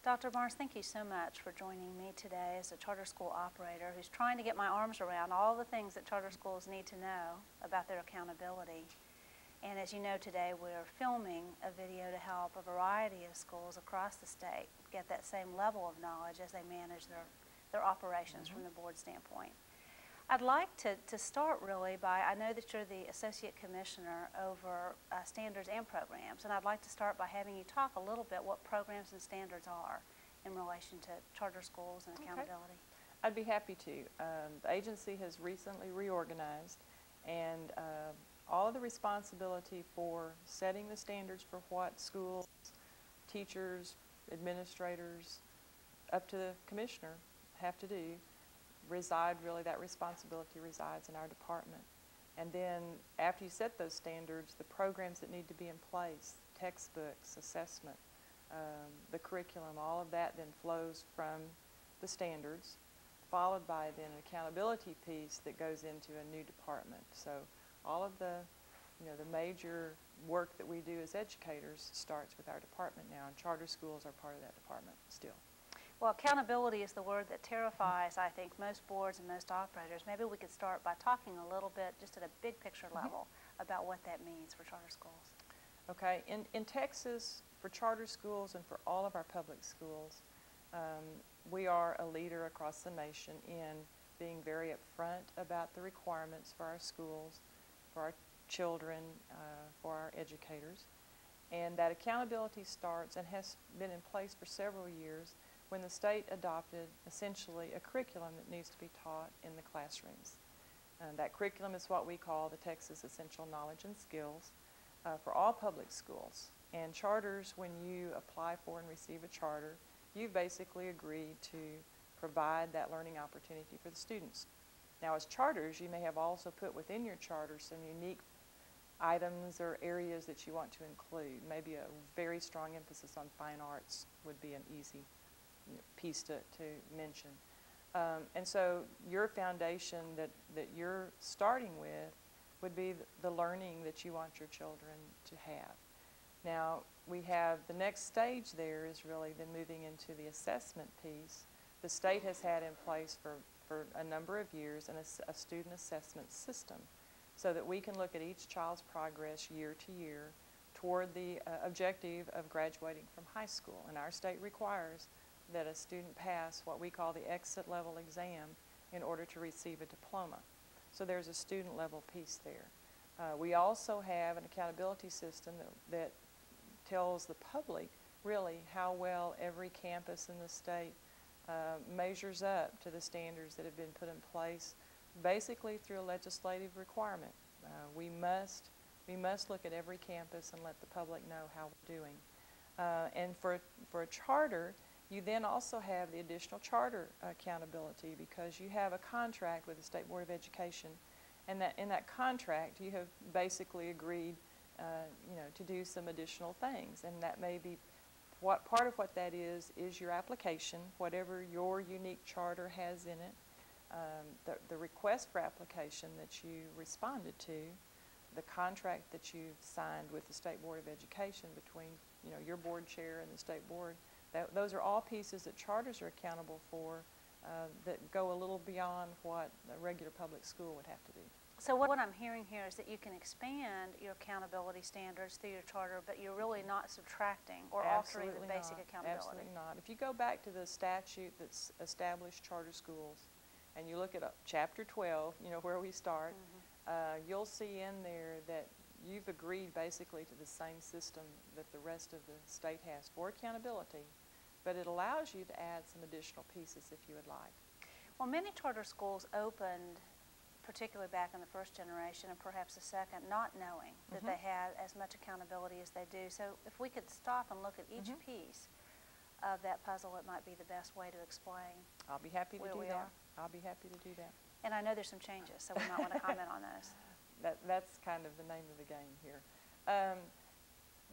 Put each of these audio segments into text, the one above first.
Dr. Barnes, thank you so much for joining me today as a charter school operator who's trying to get my arms around all the things that charter schools need to know about their accountability. And as you know, today we're filming a video to help a variety of schools across the state get that same level of knowledge as they manage their operations from the board standpoint. I'd like to start really by, I know that you're the Associate Commissioner over standards and programs, and I'd like to start by having you talk a little bit what programs and standards are in relation to charter schools and accountability. I'd be happy to. The agency has recently reorganized, and all of the responsibility for setting the standards for what schools, teachers, administrators, up to the commissioner have to do, that responsibility resides in our department. And then after you set those standards, the programs that need to be in place, textbooks, assessment, the curriculum, all of that then flows from the standards, followed by then an accountability piece that goes into a new department. So all of the major work that we do as educators starts with our department now, and charter schools are part of that department still. Well, accountability is the word that terrifies, I think, most boards and most operators. Maybe we could start by talking a little bit, just at a big picture level, about what that means for charter schools. Okay, in Texas, for charter schools and for all of our public schools, we are a leader across the nation in being very upfront about the requirements for our schools, for our children, for our educators. And that accountability starts and has been in place for several years when the state adopted essentially a curriculum that needs to be taught in the classrooms. That curriculum is what we call the Texas Essential Knowledge and Skills for all public schools. And charters, when you apply for and receive a charter, you've basically agreed to provide that learning opportunity for the students. Now, as charters, you may have also put within your charter some unique items or areas that you want to include. Maybe a very strong emphasis on fine arts would be an easy piece to mention. And so your foundation that you're starting with would be the learning that you want your children to have. Now, we have the next stage there is really then moving into the assessment piece. The state has had in place for a number of years a student assessment system so that we can look at each child's progress year to year toward the objective of graduating from high school. And our state requires that a student pass what we call the exit level exam in order to receive a diploma. So there's a student level piece there. We also have an accountability system that tells the public really how well every campus in the state measures up to the standards that have been put in place basically through a legislative requirement. We must look at every campus and let the public know how we're doing. And for a charter, you then also have the additional charter accountability because you have a contract with the State Board of Education, and that in that contract you have basically agreed to do some additional things, and that may be part of what that is your application, whatever your unique charter has in it, the request for application that you responded to, the contract that you've signed with the State Board of Education between your board chair and the state board. Those are all pieces that charters are accountable for that go a little beyond what a regular public school would have to do. So what I'm hearing here is that you can expand your accountability standards through your charter, but you're really not subtracting or altering the basic accountability. Absolutely not. If you go back to the statute that's established charter schools and you look at Chapter 12, where we start, you'll see in there that you've agreed basically to the same system that the rest of the state has for accountability, but it allows you to add some additional pieces if you would like. Well, many charter schools opened, particularly back in the first generation and perhaps the second, not knowing that they had as much accountability as they do. So if we could stop and look at each piece of that puzzle, it might be the best way to explain. I'll be happy to do that. I'll be happy to do that. And I know there's some changes, so we might want to comment on those. That's kind of the name of the game here.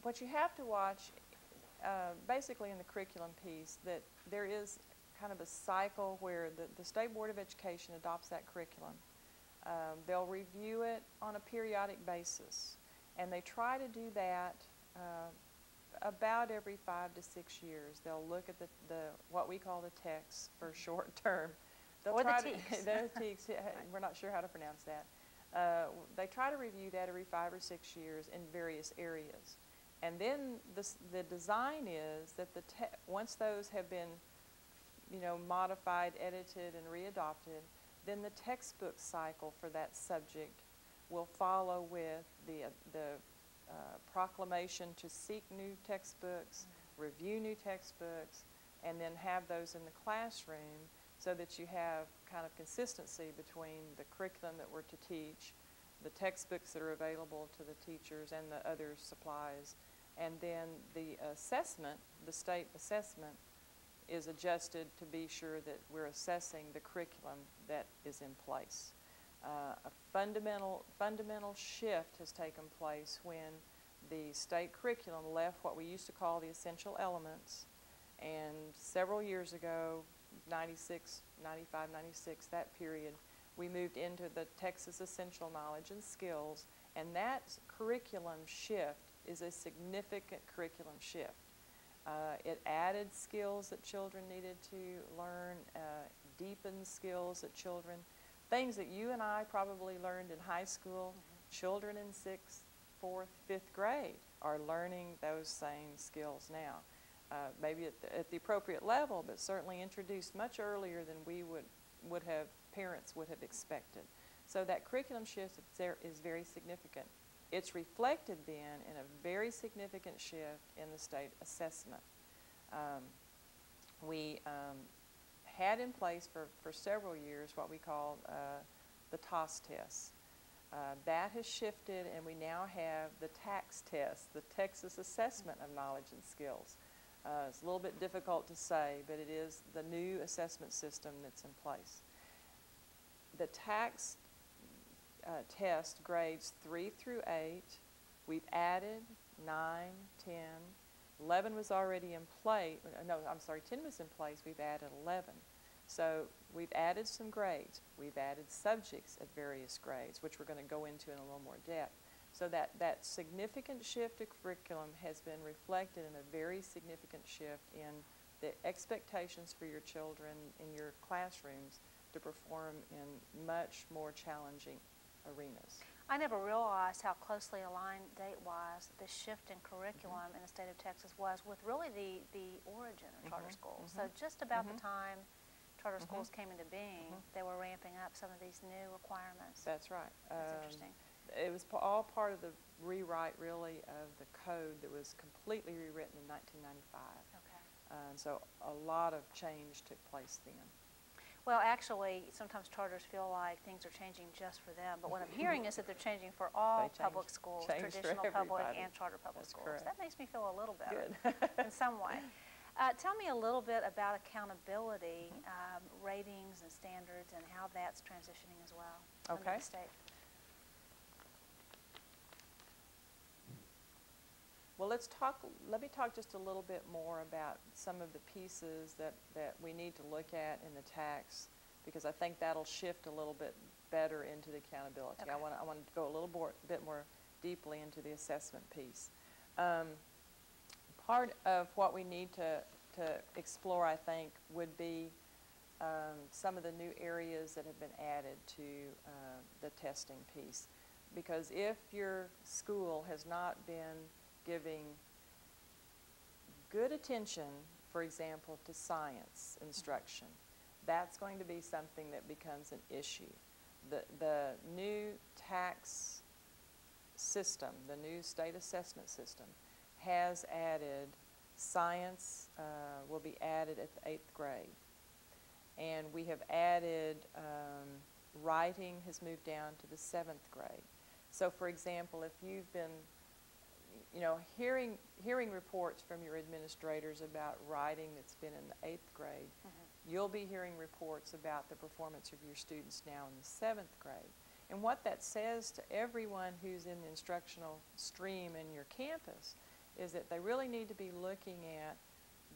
What you have to watch, basically in the curriculum piece, that there is kind of a cycle where the State Board of Education adopts that curriculum. They'll review it on a periodic basis, and they try to do that about every 5 to 6 years, they'll look at the what we call the text for short term. They'll Or the try TEKS. the TEKS, we're not sure how to pronounce that. They try to review that every 5 or 6 years in various areas. And then the design is that once those have been, modified, edited, and readopted, then the textbook cycle for that subject will follow with the proclamation to seek new textbooks, review new textbooks, and then have those in the classroom so that you have kind of consistency between the curriculum that we're to teach, the textbooks that are available to the teachers, and the other supplies. And then the assessment, the state assessment, is adjusted to be sure that we're assessing the curriculum that is in place. A fundamental shift has taken place when the state curriculum left what we used to call the essential elements, and several years ago, 96, 95, 96, that period, we moved into the Texas Essential Knowledge and Skills, and that curriculum shift is a significant curriculum shift. It added skills that children needed to learn, deepened skills that children, things that you and I probably learned in high school. Children in 6th, 4th, 5th grade are learning those same skills now. Maybe at the appropriate level, but certainly introduced much earlier than we parents would have expected. So that curriculum shift is very significant. It's reflected then in a very significant shift in the state assessment. We had in place for several years what we called the TAS test. That has shifted, and we now have the TAKS test, the Texas Assessment of Knowledge and Skills. It's a little bit difficult to say, but it is the new assessment system that's in place. The TAKS test grades 3 through 8. We've added 9, 10, 11 was already in place. No, I'm sorry, 10 was in place. We've added 11. So we've added some grades. We've added subjects at various grades, which we're going to go into in a little more depth. So that significant shift of curriculum has been reflected in a very significant shift in the expectations for your children in your classrooms to perform in much more challenging arenas. I never realized how closely aligned date-wise the shift in curriculum in the state of Texas was with really the origin of charter schools. So just about the time charter schools came into being, they were ramping up some of these new requirements. That's right. That's interesting. It was all part of the rewrite, really, of the code that was completely rewritten in 1995. Okay. So a lot of change took place then. Well, actually, sometimes charters feel like things are changing just for them, but what I'm hearing is that they're changing for all public schools, traditional public and charter public schools. Correct. That makes me feel a little better Good. in some way. Tell me a little bit about accountability, ratings and standards, and how that's transitioning as well under the state. Well, let me talk just a little bit more about some of the pieces that we need to look at in the TAKS, because I think that'll shift a little bit better into the accountability. Okay. I want to go a little bit more deeply into the assessment piece. Part of what we need to explore, I think, would be some of the new areas that have been added to the testing piece. Because if your school has not been giving good attention, for example, to science instruction, that's going to be something that becomes an issue. The new TAKS system, the new state assessment system, has added science, will be added at the 8th grade. And we have added writing has moved down to the 7th grade. So for example, if you've been hearing reports from your administrators about writing that's been in the 8th grade, you'll be hearing reports about the performance of your students now in the 7th grade. And what that says to everyone who's in the instructional stream in your campus is that they really need to be looking at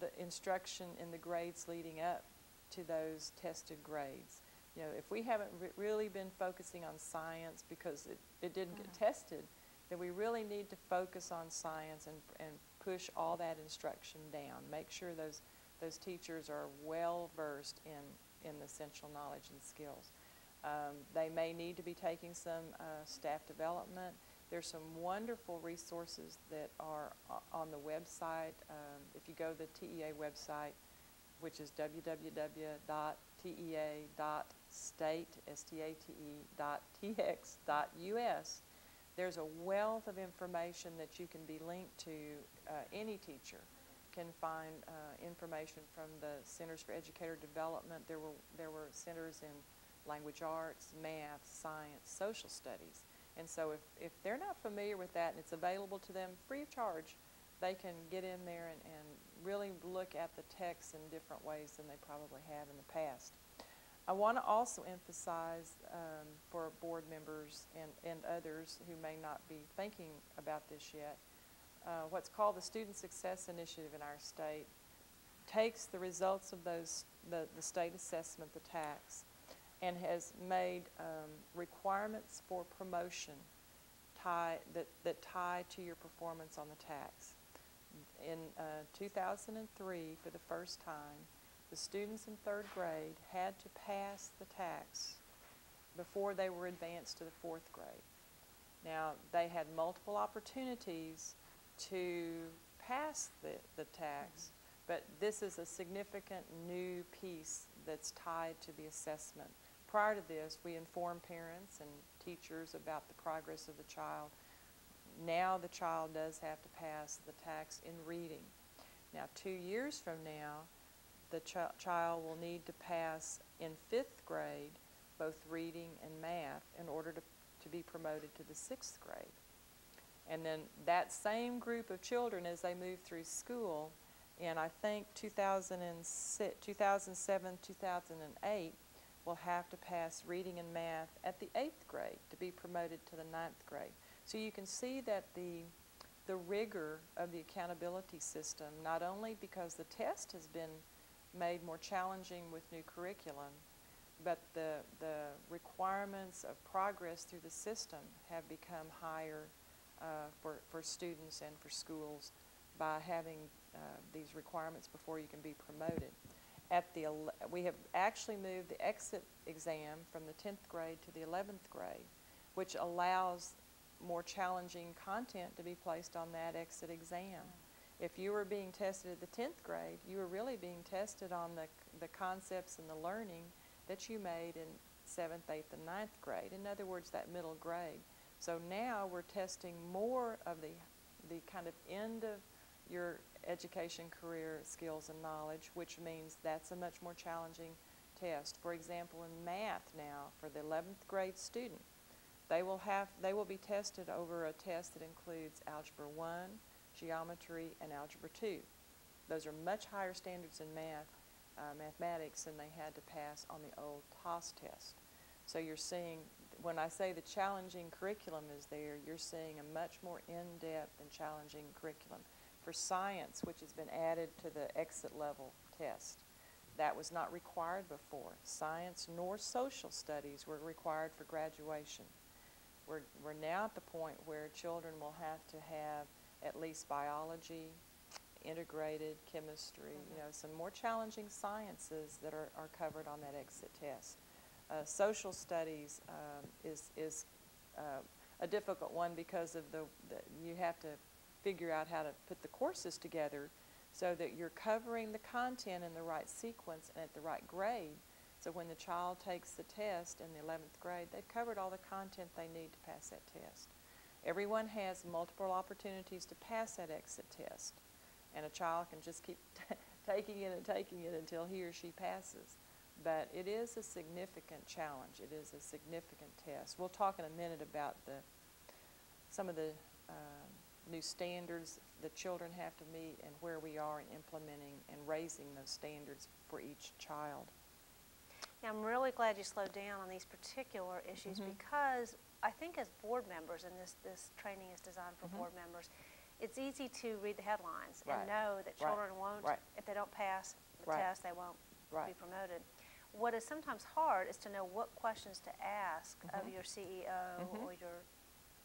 the instruction in the grades leading up to those tested grades. You know, if we haven't really been focusing on science because it didn't get tested, then we really need to focus on science and push all that instruction down. Make sure those teachers are well versed in the essential knowledge and skills. They may need to be taking some staff development. There's some wonderful resources that are on the website. If you go to the TEA website, which is www.tea.state.tx.us, there's a wealth of information that you can be linked to. Any teacher can find information from the Centers for Educator Development. There were centers in language arts, math, science, social studies. And so if they're not familiar with that and it's available to them free of charge, they can get in there and really look at the text in different ways than they probably have in the past. I want to also emphasize for board members and others who may not be thinking about this yet, what's called the Student Success Initiative in our state takes the results of those, the state assessment, the TAKS, and has made requirements for promotion that tie to your performance on the TAKS. In 2003, for the first time, the students in 3rd grade had to pass the TAKS before they were advanced to the 4th grade. Now, they had multiple opportunities to pass the TAKS, but this is a significant new piece that's tied to the assessment. Prior to this, we informed parents and teachers about the progress of the child. Now the child does have to pass the TAKS in reading. Now, 2 years from now, the child will need to pass in 5th grade both reading and math in order to be promoted to the 6th grade. And then that same group of children, as they move through school, in I think 2007, 2008, will have to pass reading and math at the 8th grade to be promoted to the 9th grade. So you can see that the rigor of the accountability system, not only because the test has been made more challenging with new curriculum, but the requirements of progress through the system have become higher for students and for schools by having these requirements before you can be promoted. We have actually moved the exit exam from the 10th grade to the 11th grade, which allows more challenging content to be placed on that exit exam. If you were being tested at the 10th grade, you were really being tested on the concepts and the learning that you made in 7th, 8th, and 9th grade. In other words, that middle grade. So now we're testing more of the kind of end of your education career skills and knowledge, which means that's a much more challenging test. For example, in math now, for the 11th grade student, they will be tested over a test that includes Algebra 1, Geometry, and Algebra 2. Those are much higher standards in mathematics than they had to pass on the old TOS test. So you're seeing, when I say the challenging curriculum is there, you're seeing a much more in-depth and challenging curriculum. For science, which has been added to the exit level test, that was not required before. Science nor social studies were required for graduation. We're now at the point where children will have to have at least biology, integrated chemistry, some more challenging sciences that are covered on that exit test. Social studies is a difficult one because of you have to figure out how to put the courses together so that you're covering the content in the right sequence and at the right grade. So when the child takes the test in the 11th grade, they've covered all the content they need to pass that test. Everyone has multiple opportunities to pass that exit test, and a child can just keep taking it and taking it until he or she passes. But it is a significant challenge. It is a significant test. We'll talk in a minute about some of the new standards that children have to meet and where we are in implementing and raising those standards for each child. Yeah, I'm really glad you slowed down on these particular issues because I think as board members, and this training is designed for board members, it's easy to read the headlines and know that children won't, if they don't pass the test, they won't be promoted. What is sometimes hard is to know what questions to ask of your CEO or your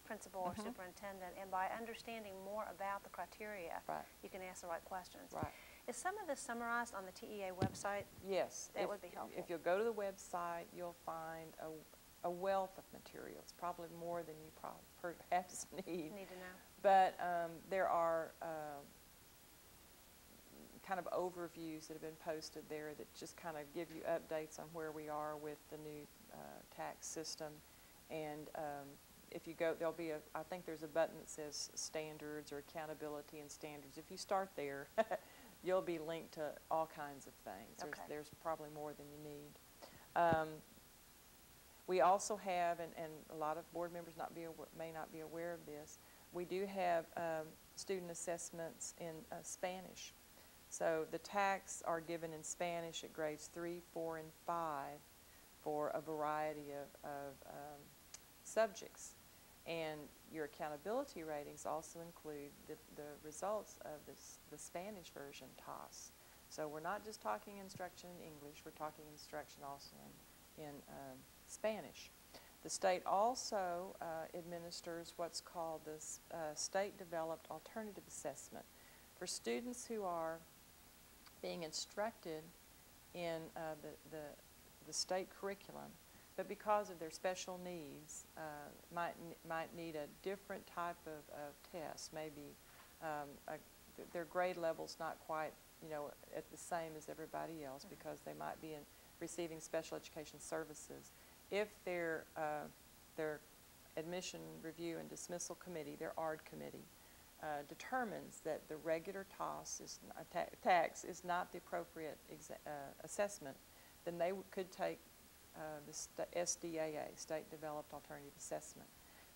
principal or superintendent, and by understanding more about the criteria, Right. you can ask the right questions. Right. Is some of this summarized on the TEA website? Yes. That would be helpful. If you'll go to the website, you'll find a wealth of materials, probably more than you perhaps need. Need to know. But there are kind of overviews that have been posted there that just kind of give you updates on where we are with the new tax system. And if you go, there'll be I think there's a button that says standards or accountability and standards. If you start there, you'll be linked to all kinds of things. Okay. There's probably more than you need. We also have, and a lot of board members may not be aware of this, we do have student assessments in Spanish. So the TAKs are given in Spanish at grades 3, 4, and 5 for a variety of subjects. And your accountability ratings also include the results of the Spanish version TAS. So we're not just talking instruction in English, we're talking instruction also in Spanish. The state also administers what's called the state-developed alternative assessment for students who are being instructed in the state curriculum, but because of their special needs, might need a different type of test. Maybe their grade level's not quite, at the same as everybody else because they might be receiving special education services. If their admission review and dismissal committee, their ARD committee, determines that the regular TAKs is not the appropriate assessment, then they could take the SDAA, State Developed Alternative Assessment.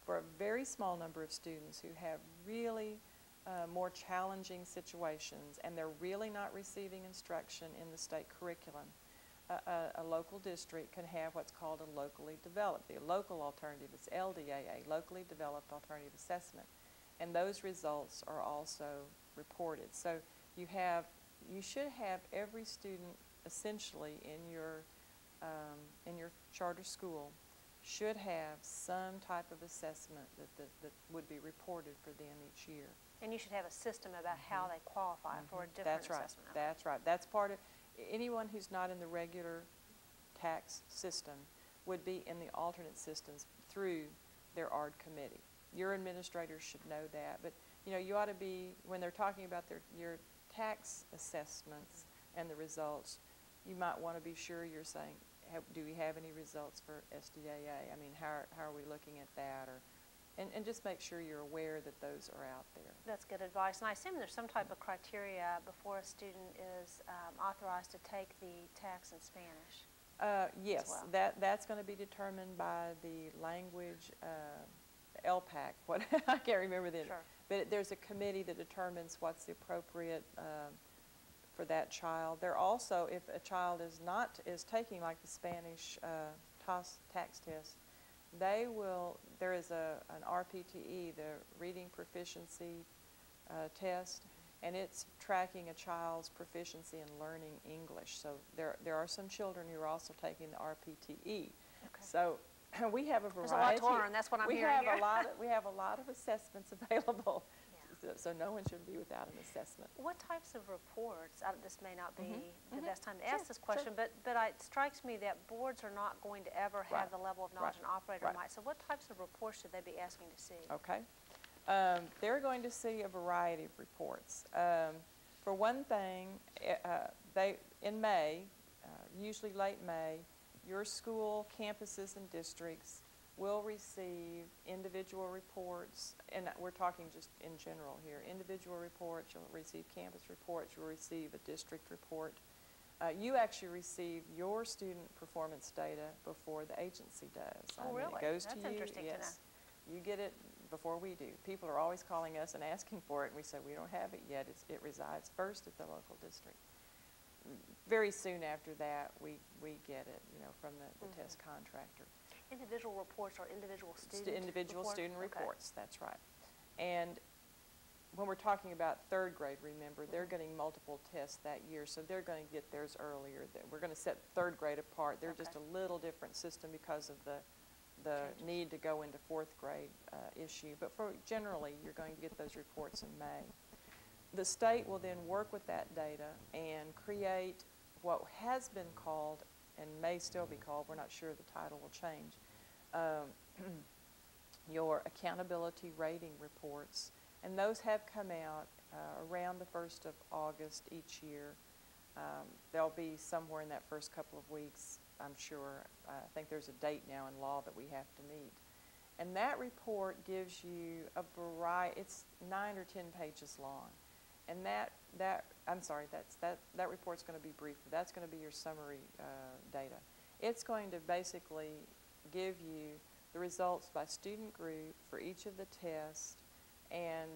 For a very small number of students who have really more challenging situations and they're really not receiving instruction in the state curriculum, a local district can have what's called a locally developed. The local alternative is LDAA, Locally Developed Alternative Assessment. And those results are also reported. So you should have every student essentially in your charter school should have some type of assessment that would be reported for them each year. And you should have a system about how they qualify for a different That's right. assessment. That's right. That's part of anyone who's not in the regular tax system would be in the alternate systems through their ARD committee. Your administrators should know that, but you ought to be, when they're talking about your tax assessments and the results, you might want to be sure you're saying, do we have any results for SDAA? I mean, how are we looking at that? And just make sure you're aware that those are out there. That's good advice. And I assume there's some type of criteria before a student is authorized to take the tax in Spanish. Yes, well. that's going to be determined by the language LPAC. I can't remember the. Sure. But there's a committee that determines what's the appropriate for that child. There also, if a child is taking like the Spanish tax test, there is an RPTE, the Reading Proficiency Test, and it's tracking a child's proficiency in learning English. So there are some children who are also taking the RPTE. Okay. So we have a variety. There's a lot to learn. That's what I'm hearing here. We have a lot of assessments available. So no one should be without an assessment. What types of reports, this may not be the best time to Sure, ask this question, sure. but it strikes me that boards are not going to ever have Right. the level of knowledge Right. an operator Right. might. So what types of reports should they be asking to see? Okay. They're going to see a variety of reports. For one thing, in May, usually late May, your school, campuses, and districts will receive individual reports, and we're talking just in general here. Individual reports, you'll receive campus reports, you'll receive a district report. You actually receive your student performance data before the agency does. Oh, really? It goes That's to you. interesting to Yes. You get it before we do. People are always calling us and asking for it, and we say we don't have it yet. It resides first at the local district. Very soon after that, we get it, from the test contractor. Individual reports or individual student Individual reports? student Okay. reports, that's right. And when we're talking about third grade, remember, they're getting multiple tests that year, so they're going to get theirs earlier. We're going to set third grade apart. They're just a little different system because of the the Changes. need to go into fourth grade issue. But for generally, you're going to get those reports in May. The state will then work with that data and create what has been called, and may still be called, we're not sure, the title will change, your accountability rating reports. And those have come out around the 1st of August each year. They'll be somewhere in that first couple of weeks, I'm sure. I think there's a date now in law that we have to meet. And that report gives you a variety, it's 9 or 10 pages long. And that report's going to be brief. That's going to be your summary data. It's going to basically give you the results by student group for each of the tests, and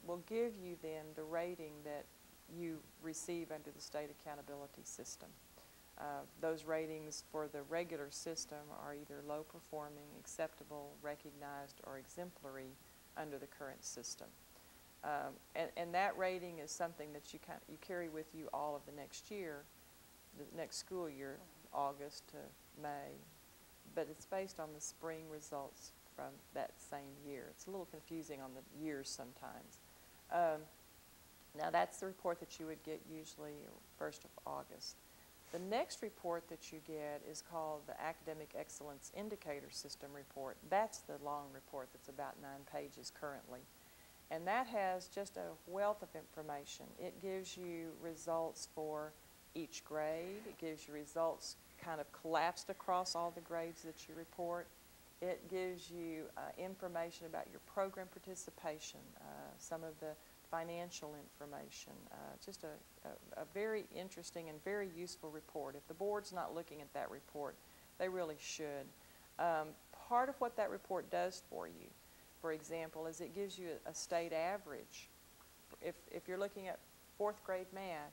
will give you then the rating that you receive under the state accountability system. Those ratings for the regular system are either low performing, acceptable, recognized, or exemplary under the current system. And that rating is something that you carry with you all of the next year, the next school year, August to May, but it's based on the spring results from that same year. It's a little confusing on the years sometimes. Now that's the report that you would get usually 1st of August. The next report that you get is called the Academic Excellence Indicator System Report. That's the long report that's about 9 pages currently. And that has just a wealth of information. It gives you results for each grade. It gives you results kind of collapsed across all the grades that you report. It gives you information about your program participation, some of the financial information. Just a very interesting and very useful report. If the board's not looking at that report, they really should. Part of what that report does for you, for example, is it gives you a state average. If you're looking at 4th grade math,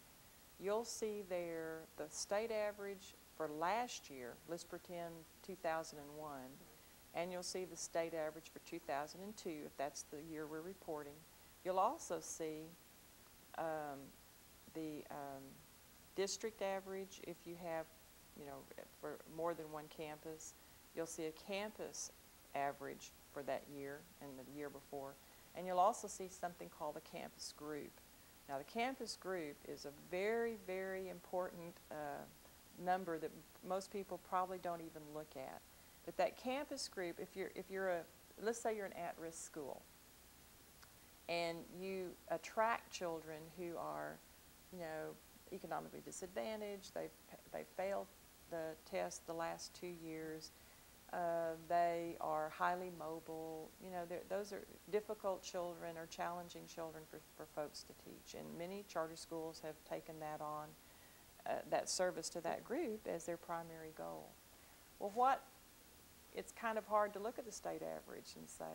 you'll see there the state average for last year, let's pretend 2001, and you'll see the state average for 2002, if that's the year we're reporting. You'll also see the district average if you have, for more than one campus. You'll see a campus average for that year and the year before. And you'll also see something called the campus group. Now the campus group is a very, very important number that most people probably don't even look at. But that campus group, let's say you're an at-risk school, and you attract children who are, economically disadvantaged, they've failed the test the last 2 years, they are highly mobile, those are difficult children or challenging children for folks to teach. And many charter schools have taken that on, that service to that group as their primary goal. Well, it's kind of hard to look at the state average and say,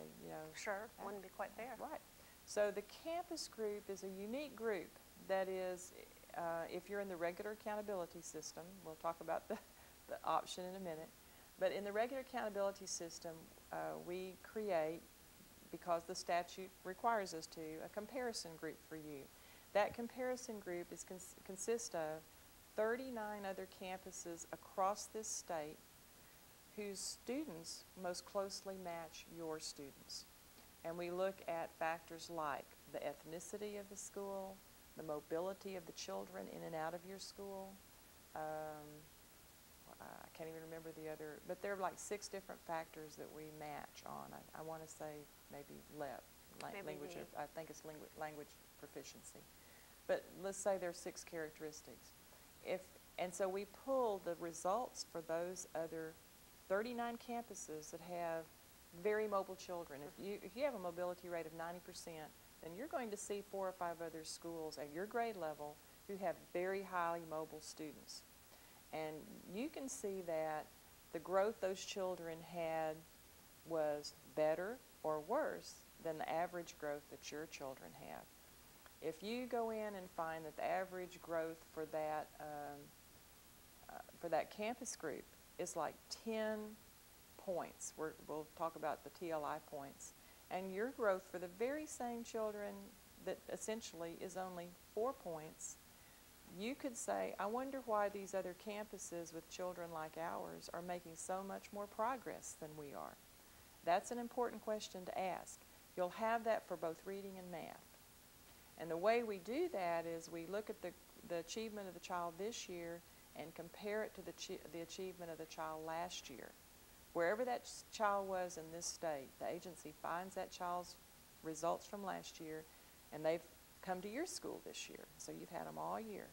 Sure, wouldn't be quite fair. Right. So the campus group is a unique group that is, if you're in the regular accountability system, we'll talk about the option in a minute, but in the regular accountability system, we create, because the statute requires us to, a comparison group for you. That comparison group consists of 39 other campuses across this state whose students most closely match your students. And we look at factors like the ethnicity of the school, the mobility of the children in and out of your school. I can't even remember the other, but there are like 6 different factors that we match on. I want to say maybe language, I think it's language proficiency. But let's say there are 6 characteristics. And so we pull the results for those other 39 campuses that have very mobile children. If you have a mobility rate of 90%, then you're going to see 4 or 5 other schools at your grade level who have very highly mobile students. And you can see that the growth those children had was better or worse than the average growth that your children have. If you go in and find that the average growth for that campus group is like 10 points, we'll talk about the TLI points, and your growth for the very same children that essentially is only 4 points, you could say, I wonder why these other campuses with children like ours are making so much more progress than we are. That's an important question to ask. You'll have that for both reading and math. And the way we do that is we look at the achievement of the child this year and compare it to the achievement of the child last year. Wherever that child was in this state, the agency finds that child's results from last year, and they've come to your school this year, so you've had them all year.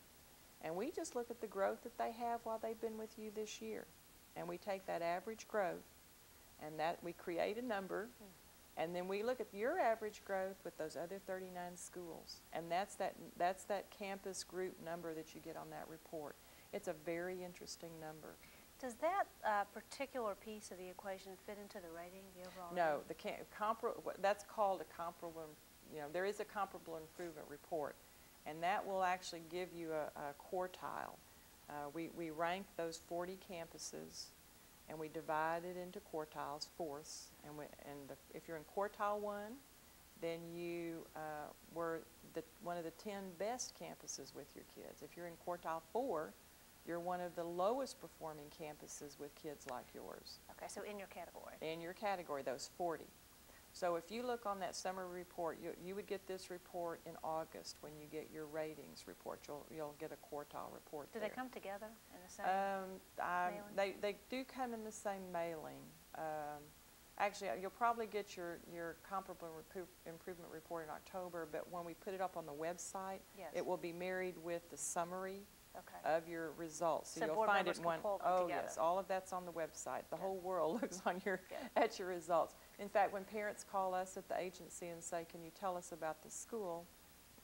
And we just look at the growth that they have while they've been with you this year. And we take that average growth, and that we create a number, and then we look at your average growth with those other 39 schools. And that's that campus group number that you get on that report. It's a very interesting number. Does that particular piece of the equation fit into the rating, the overall No, rating? that's called a comparable, there is a comparable improvement report, and that will actually give you a quartile. We rank those 40 campuses, and we divide it into quartiles, fourths, if you're in quartile 1, then you were one of the 10 best campuses with your kids. If you're in quartile 4, you're one of the lowest performing campuses with kids like yours. Okay, so in your category. In your category, those 40. So if you look on that summary report, you would get this report in August when you get your ratings report. You'll get a quartile report. Do there. they come together in the same mailing? They do come in the same mailing. Actually, you'll probably get your comparable improvement report in October, but when we put it up on the website, yes, it will be married with the summary of your results. So you'll board find it members in one. can pull them Oh together. yes, all of that's on the website. The Good. whole world looks on at your results. In fact, when parents call us at the agency and say, "Can you tell us about the school?"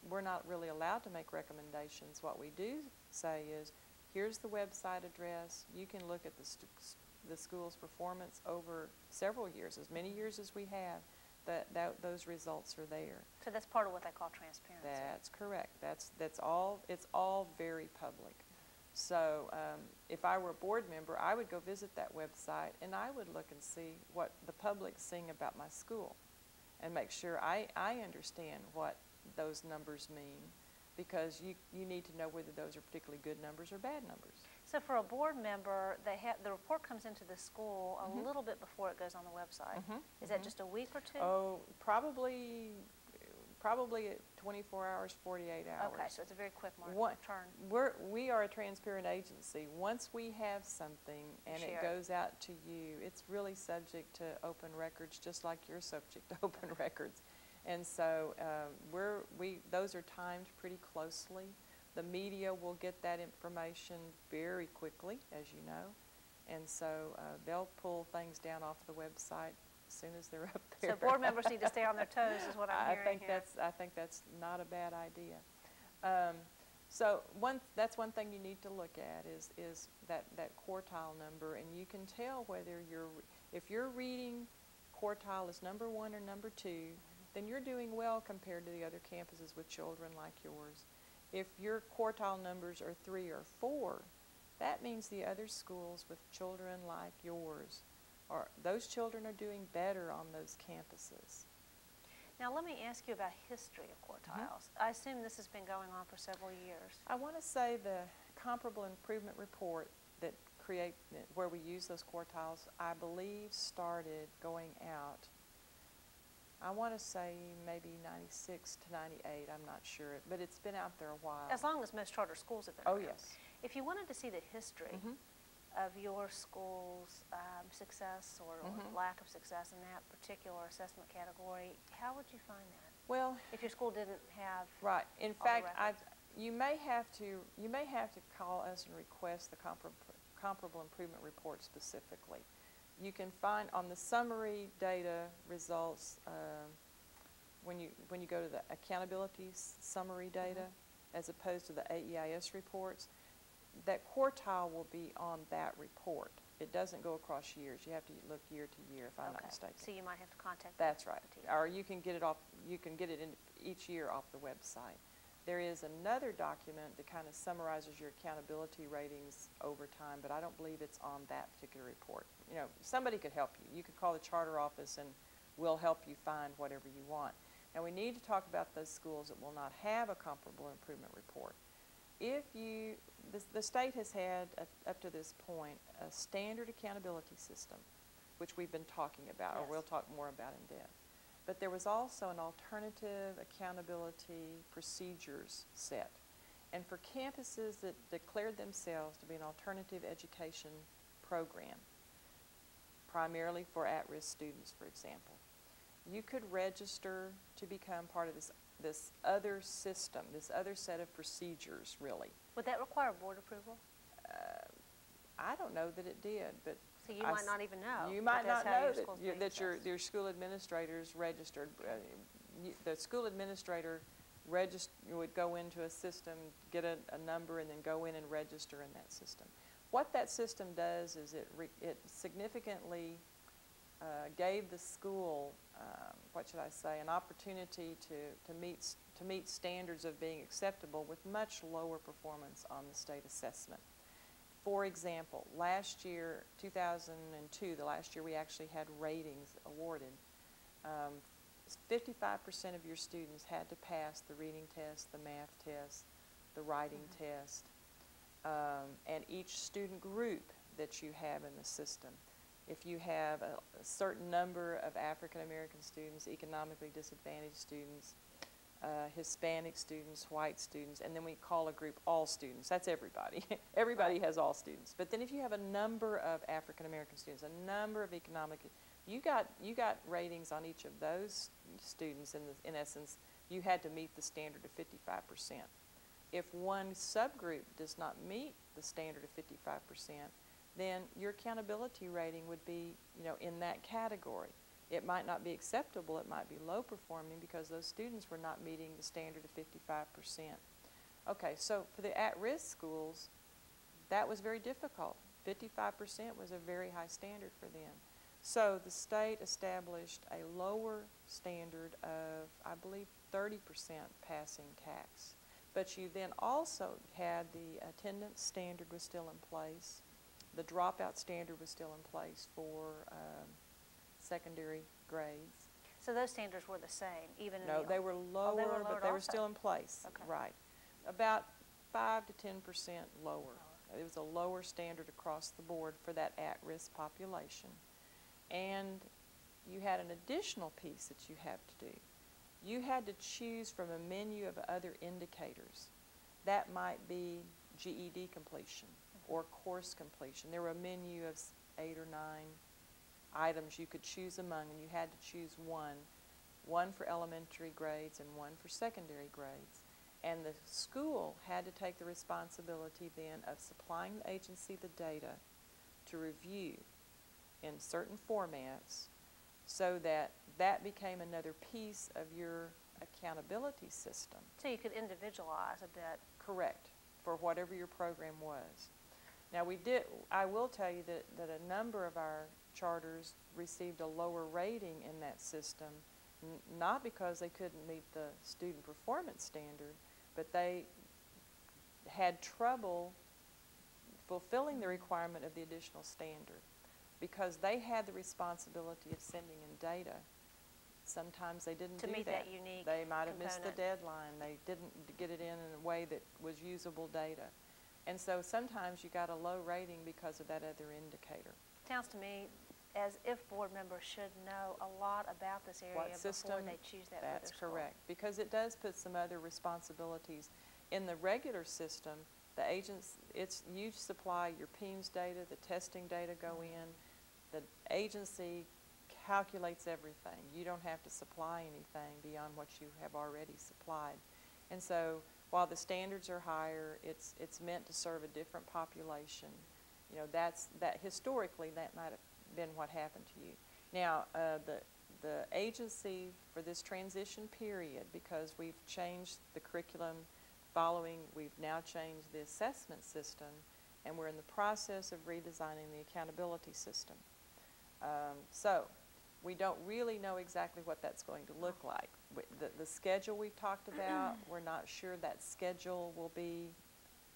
we're not really allowed to make recommendations. What we do say is, "Here's the website address. You can look at the school's performance over several years, as many years as we have. Those results are there." So that's part of what they call transparency. That's correct. That's all. It's all very public. So if I were a board member, I would go visit that website and I would look and see what the public's seeing about my school, and make sure I understand what those numbers mean, because you need to know whether those are particularly good numbers or bad numbers. So for a board member, the report comes into the school a little bit before it goes on the website. Is that just a week or two? Oh, probably 24 hours, 48 hours. Okay, so it's a very quick turn. We are a transparent agency. Once we have something and it goes out to you, it's really subject to open records, just like you're subject to open records. And so those are timed pretty closely. The media will get that information very quickly, as you know, and so they'll pull things down off the website as soon as they're up there. So board members need to stay on their toes, is what I'm hearing here. I think that's not a bad idea. So that's one thing you need to look at is that quartile number, and you can tell whether if your reading quartile is number 1 or number 2, then you're doing well compared to the other campuses with children like yours. If your quartile numbers are 3 or 4, that means the other schools with children like yours, those children are doing better on those campuses. Now let me ask you about history of quartiles. I assume this has been going on for several years. I want to say the comparable improvement report where we use those quartiles, I believe started going out, I want to say maybe 96 to 98, I'm not sure, but it's been out there a while. As long as most charter schools have been Oh, around. yes. If you wanted to see the history of your school's success or lack of success in that particular assessment category, how would you find that? Well, if your school didn't have right. In all the fact, records? you may have to call us and request the comparable improvement report specifically. You can find on the summary data results when you go to the accountability summary data as opposed to the AEIS reports, that quartile will be on that report. It doesn't go across years. You have to look year to year, if I'm not mistaken. So you might have to contact That's the right. team. Or you can get it off. You can get it in each year off the website. There is another document that kind of summarizes your accountability ratings over time, but I don't believe it's on that particular report. Somebody could help you. You could call the charter office and we'll help you find whatever you want. Now we need to talk about those schools that will not have a comparable improvement report. if you, the state has had, up to this point, a standard accountability system, which we've been talking about, or Yes. we'll talk more about in depth. But there was also an alternative accountability procedures set. And for campuses that declared themselves to be an alternative education program, primarily for at-risk students, for example, you could register to become part of this other system, this other set of procedures, really. Would that require board approval? I don't know that it did, but So you might not even know. you might that's not how know your that, school's being that your assessed. school administrator's registered. The school administrator would go into a system, get a number, and then go in and register in that system. What that system does is it significantly gave the school, what should I say, an opportunity to meet standards of being acceptable with much lower performance on the state assessment. For example, last year, 2002, the last year we actually had ratings awarded, 55% of your students had to pass the reading test, the math test, the writing test, and each student group that you have in the system. If you have a certain number of African American students, economically disadvantaged students, Hispanic students, white students, and then we call a group all students. That's everybody. Everybody has all students. But then if you have a number of African American students, a number of economic, you got ratings on each of those students. In essence, you had to meet the standard of 55%. If one subgroup does not meet the standard of 55%, then your accountability rating would be, in that category. It might not be acceptable, it might be low performing because those students were not meeting the standard of 55%. Okay, so for the at-risk schools, that was very difficult. 55% was a very high standard for them. So the state established a lower standard of, I believe, 30% passing tax. But you then also had the attendance standard was still in place. The dropout standard was still in place for secondary grades. So those standards were the same, even in No, the... they were lower, lowered but they were also? still in place. Okay. Right. About 5 to 10% lower. It was a lower standard across the board for that at-risk population. And you had an additional piece that you have to do. You had to choose from a menu of other indicators. That might be GED completion or course completion. There were a menu of 8 or 9 items you could choose among, and you had to choose one for elementary grades and one for secondary grades. And the school had to take the responsibility then of supplying the agency the data to review in certain formats so that that became another piece of your accountability system. So you could individualize a bit. Correct, for whatever your program was. Now I will tell you that a number of our charters received a lower rating in that system, not because they couldn't meet the student performance standard, but they had trouble fulfilling the requirement of the additional standard because they had the responsibility of sending in data. Sometimes they didn't To do meet that. that unique They might have missed the component. deadline. They didn't get it in a way that was usable data. And so sometimes you got a low rating because of that other indicator. Sounds to me as if board members should know a lot about this area What before system? they choose that for That's their school. correct, because it does put some other responsibilities. In the regular system, the agents, you supply your PEIMS data, the testing data go in, the agency calculates everything. You don't have to supply anything beyond what you have already supplied. And so while the standards are higher, it's meant to serve a different population. Historically, that might have been what happened to you. Now, the agency for this transition period, because we've changed the curriculum we've now changed the assessment system, and we're in the process of redesigning the accountability system. So we don't really know exactly what that's going to look like. The schedule we've talked about, we're not sure that schedule will be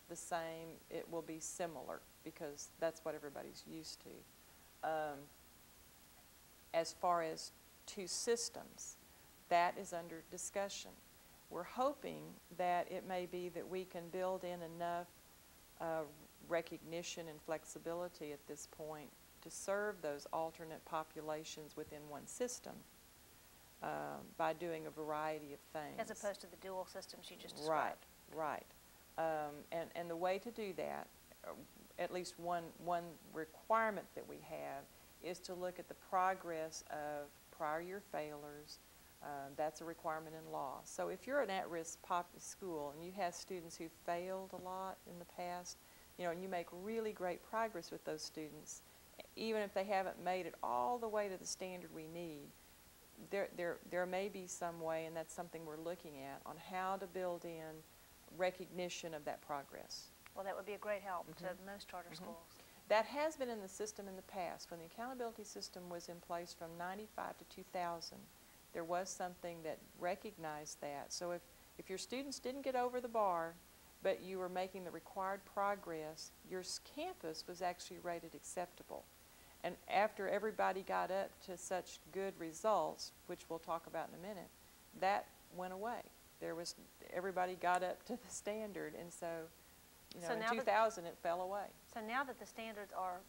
the same. It will be similar because that's what everybody's used to. As far as 2 systems, that is under discussion. We're hoping that it may be that we can build in enough recognition and flexibility at this point to serve those alternate populations within one system by doing a variety of things. As opposed to the dual systems you just described. Right, right. And the way to do that, at least one requirement that we have, is to look at the progress of prior year failures. That's a requirement in law. So if you're an at-risk school and you have students who failed a lot in the past, and you make really great progress with those students, even if they haven't made it all the way to the standard we need, there may be some way, and that's something we're looking at, on how to build in recognition of that progress. Well, that would be a great help to most charter schools. That has been in the system in the past. When the accountability system was in place from 95 to 2000, there was something that recognized that. So if your students didn't get over the bar, but you were making the required progress, your campus was actually rated acceptable. And after everybody got up to such good results, which we'll talk about in a minute, that went away. Everybody got up to the standard, and so, in 2000 it fell away. So now that the standards are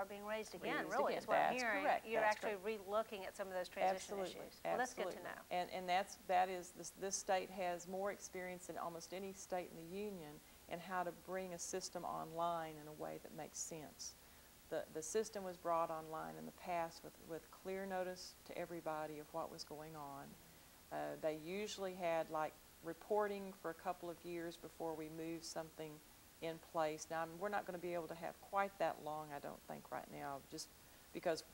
being raised again, Raised really, again. is what I'm That's hearing. correct. You're That's actually re-looking at some of those transition Absolutely. issues. Well, that's good to Absolutely. know. And this state has more experience than almost any state in the union in how to bring a system online in a way that makes sense. The system was brought online in the past with clear notice to everybody of what was going on. They usually had like reporting for a couple of years before we moved something in place. Now, we're not going to be able to have quite that long, I don't think, right now, just because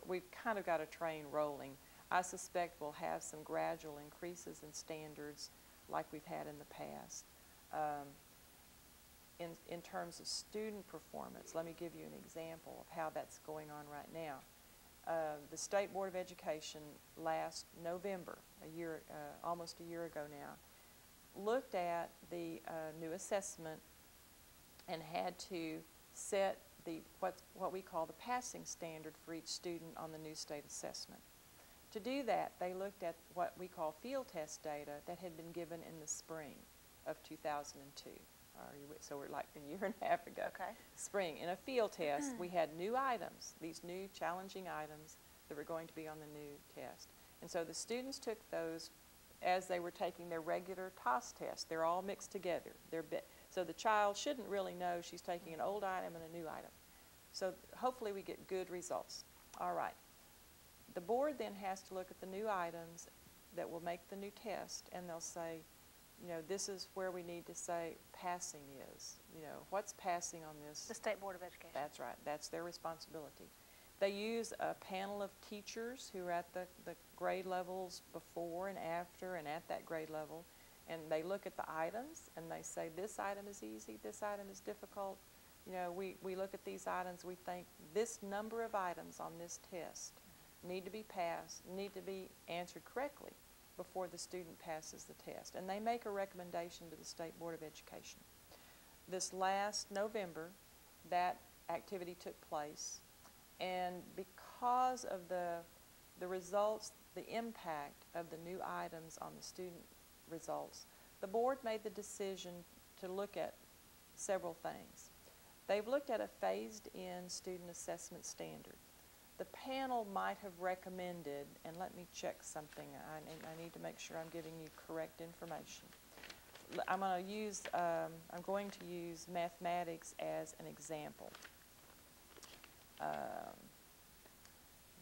we've kind of got a train rolling. I suspect we'll have some gradual increases in standards like we've had in the past. In terms of student performance, let me give you an example of how that's going on right now. The State Board of Education last November, almost a year ago now, looked at the new assessment and had to set what we call the passing standard for each student on the new state assessment. To do that, they looked at what we call field test data that had been given in the spring of 2002. So we're like a year and a half ago. Okay. Spring. In a field test, we had new items, these new challenging items that were going to be on the new test. And so the students took those as they were taking their regular TOS test. They're all mixed together. So the child shouldn't really know she's taking an old item and a new item. So hopefully we get good results. All right. The board then has to look at the new items that will make the new test, and they'll say, this is where we need to say passing is. What's passing on this? The State Board of Education. That's right. That's their responsibility. They use a panel of teachers who are at the grade levels before and after and at that grade level, and they look at the items and they say, this item is easy, this item is difficult. We look at these items, we think this number of items on this test need to be passed, need to be answered correctly before the student passes the test. And they make a recommendation to the State Board of Education. This last November, that activity took place, and because of the results, the impact of the new items on the student results, the board made the decision to look at several things. They've looked at a phased-in student assessment standard. The panel might have recommended, and let me check something, I need to make sure I'm giving you correct information. I'm going to use mathematics as an example.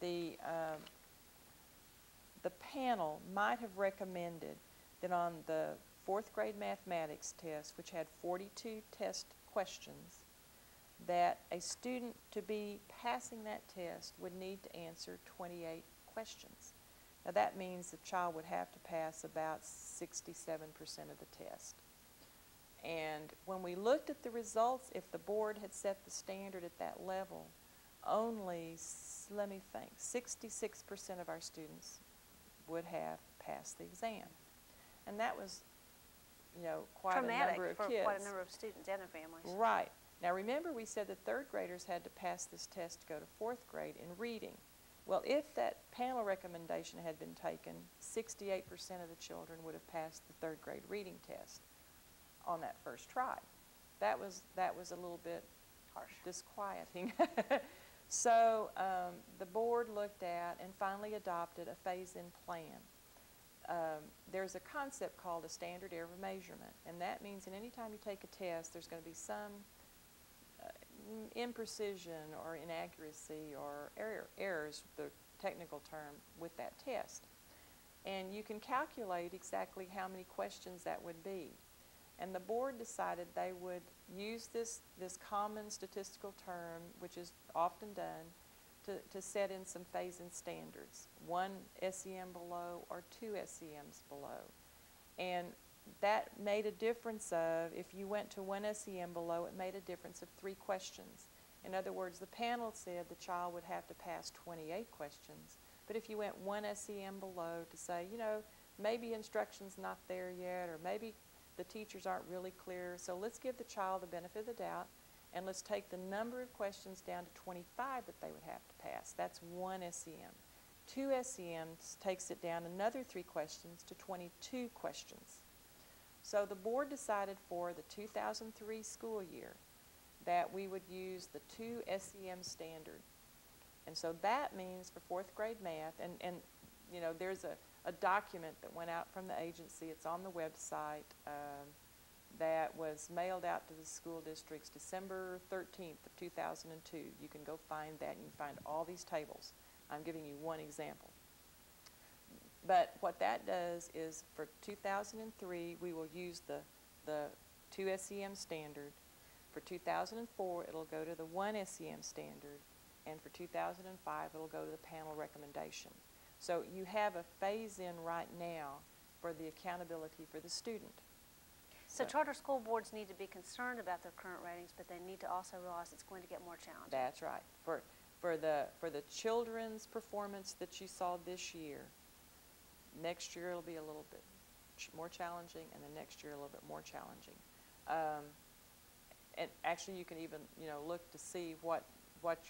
The panel might have recommended that on the 4th grade mathematics test, which had 42 test questions, that a student, to be passing that test, would need to answer 28 questions. Now that means the child would have to pass about 67% of the test. And when we looked at the results, if the board had set the standard at that level, only, let me think, 66% of our students would have passed the exam. And that was, quite a number of kids. Traumatic for quite a number of students and their families. Right. Now remember, we said that 3rd graders had to pass this test to go to 4th grade in reading. Well, if that panel recommendation had been taken, 68% of the children would have passed the third grade reading test on that first try. That was a little bit Harsh. disquieting. So the board looked at and finally adopted a phase-in plan. There's a concept called a standard error measurement, and that means that any time you take a test, there's going to be some imprecision or inaccuracy or errors, the technical term, with that test. And you can calculate exactly how many questions that would be. And the board decided they would use this common statistical term, which is often done, to set in some phase-in standards, 1 SEM below or 2 SEMs below. And that made a difference of, if you went to 1 SEM below, it made a difference of 3 questions. In other words, the panel said the child would have to pass 28 questions. But if you went 1 SEM below to say, you know, maybe instruction's not there yet, or maybe the teachers aren't really clear, so let's give the child the benefit of the doubt, and let's take the number of questions down to 25 that they would have to pass. That's 1 SEM. 2 SEMs takes it down another 3 questions to 22 questions. So the board decided for the 2003 school year that we would use the 2 SEM standard. And so that means for 4th grade math, and you know, there's a document that went out from the agency, it's on the website, that was mailed out to the school districts December 13th of 2002. You can go find that, and you can find all these tables. I'm giving you one example. But what that does is for 2003, we will use the 2 SEM standard. For 2004, it'll go to the 1 SEM standard. And for 2005, it'll go to the panel recommendation. So you have a phase-in right now for the accountability for the student. So charter school boards need to be concerned about their current ratings, but they need to also realize it's going to get more challenging. That's right. For the children's performance that you saw this year, next year it'll be a little bit more challenging, and the next year a little bit more challenging. And actually, you can even look to see what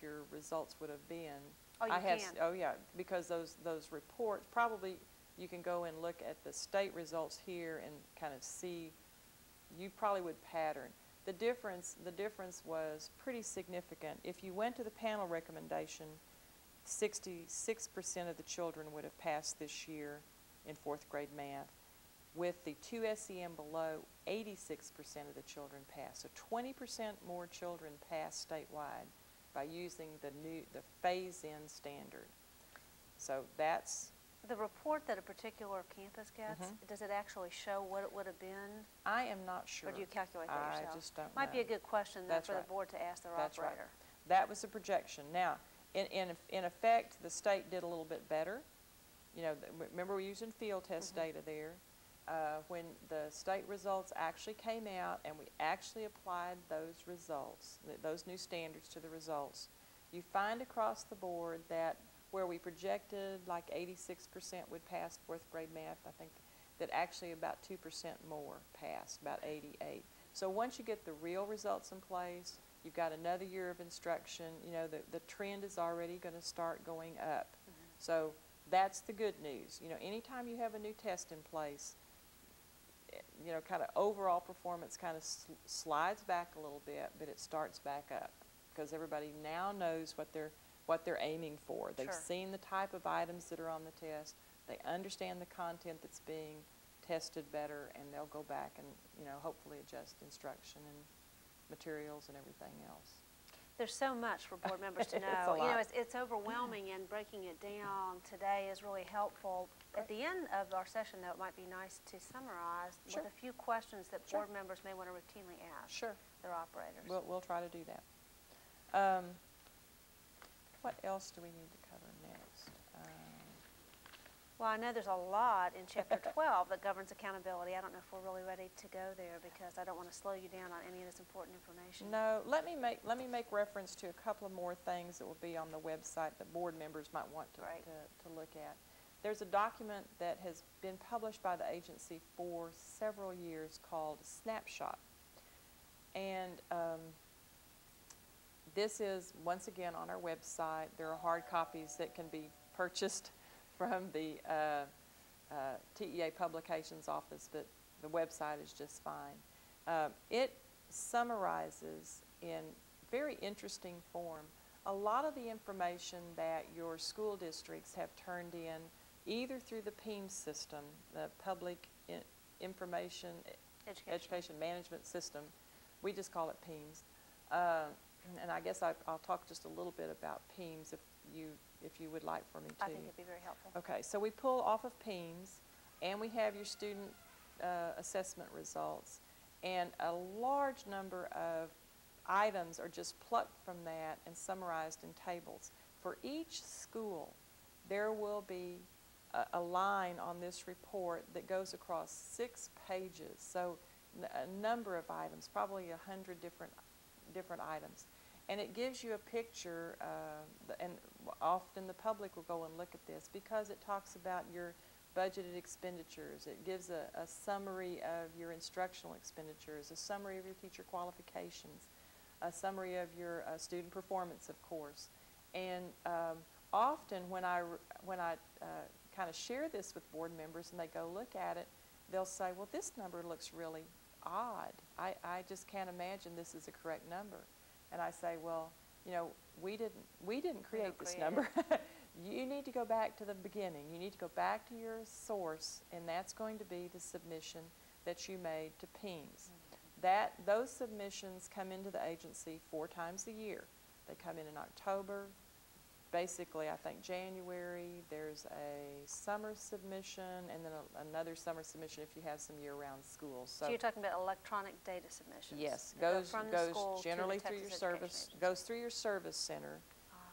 your results would have been. Oh, you can? Oh, yeah, because those reports, probably you can go and look at the state results here and kind of see. You probably would pattern. The difference was pretty significant. If you went to the panel recommendation, 66% of the children would have passed this year in 4th grade math. With the 2 SEM below, 86% of the children passed. So 20% more children passed statewide by using the phase-in standard. So that's... The report that a particular campus gets, does it actually show what it would have been? I am not sure. Or do you calculate that yourself? I just don't know. Might be a good question though for right. the board to ask their That's operator. Right. That was a projection. Now, in effect, the state did a little bit better. You know, remember we're using field test data there. When the state results actually came out and we actually applied those results, those new standards to the results, you find across the board that where we projected like 86% would pass 4th grade math, I think that actually about 2% more passed, about 88. So once you get the real results in place, you've got another year of instruction, you know, the trend is already going to start going up. So that's the good news. You know, anytime you have a new test in place, you know, kind of overall performance kind of slides back a little bit, but it starts back up because everybody now knows what they're aiming for. They've seen the type of items that are on the test. They understand the content that's being tested better, and they'll go back and, you know, hopefully adjust instruction and materials and everything else. There's so much for board members to know. It's a lot. You know, it's overwhelming, and breaking it down today is really helpful. At the end of our session, though, it might be nice to summarize with a few questions that board members may want to routinely ask their operators. We'll try to do that. What else do we need to cover next? Well, I know there's a lot in Chapter 12 that governs accountability. I don't know if we're really ready to go there because I don't want to slow you down on any of this important information. No, let me make reference to a couple of more things that will be on the website that board members might want to look at. There's a document that has been published by the agency for several years called Snapshot. And This is, once again, on our website. There are hard copies that can be purchased from the TEA Publications Office, but the website is just fine. It summarizes in very interesting form a lot of the information that your school districts have turned in either through the PEIMS system, the Public Information Education Management System. We just call it PEIMS. And I guess I'll talk just a little bit about PEIMS if you would like for me to. I think it'd be very helpful. Okay, so we pull off of PEIMS, and we have your student assessment results, and a large number of items are just plucked from that and summarized in tables. For each school, there will be a line on this report that goes across 6 pages. So a number of items, probably 100 different items. And it gives you a picture, and often the public will go and look at this because it talks about your budgeted expenditures. It gives a summary of your instructional expenditures, a summary of your teacher qualifications, a summary of your student performance, of course. And often when I kind of share this with board members and they go look at it, they'll say, well, this number looks really odd. I just can't imagine this is a correct number. And I say, well, you know, we didn't create this number. You need to go back to the beginning. You need to go back to your source, and that's going to be the submission that you made to PEIMS. Those submissions come into the agency 4 times a year. They come in October, basically I think January, there's a summer submission, and then another summer submission if you have some year-round schools. So you're talking about electronic data submissions? Yes, goes goes generally through your service, goes through your service center.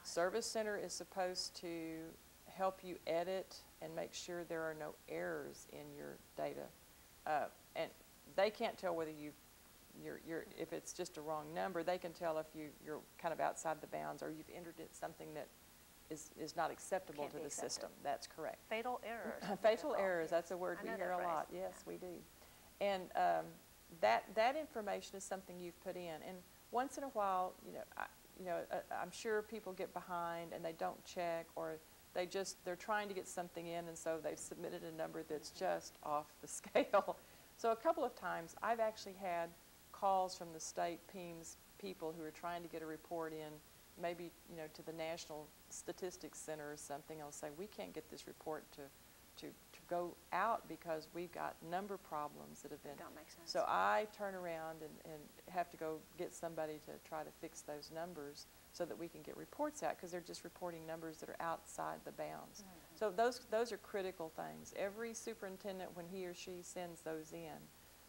Service center is supposed to help you edit and make sure there are no errors in your data. And they can't tell whether if it's just a wrong number. They can tell if you're kind of outside the bounds or you've entered something that is not acceptable to the system. That's correct. Fatal errors. Fatal errors, that's a word we hear a lot. Yes, we do. And that information is something you've put in. And once in a while, I'm sure people get behind and they don't check, or they're trying to get something in, and so they've submitted a number that's just off the scale. So a couple of times I've actually had calls from the state PEIMS people who are trying to get a report in, maybe to the National Statistics Center or something. I'll say, we can't get this report to go out because we've got number problems that have been. Don't make sense. So I turn around and have to go get somebody to try to fix those numbers so that we can get reports out, because they're just reporting numbers that are outside the bounds. So those are critical things. Every superintendent, when he or she sends those in,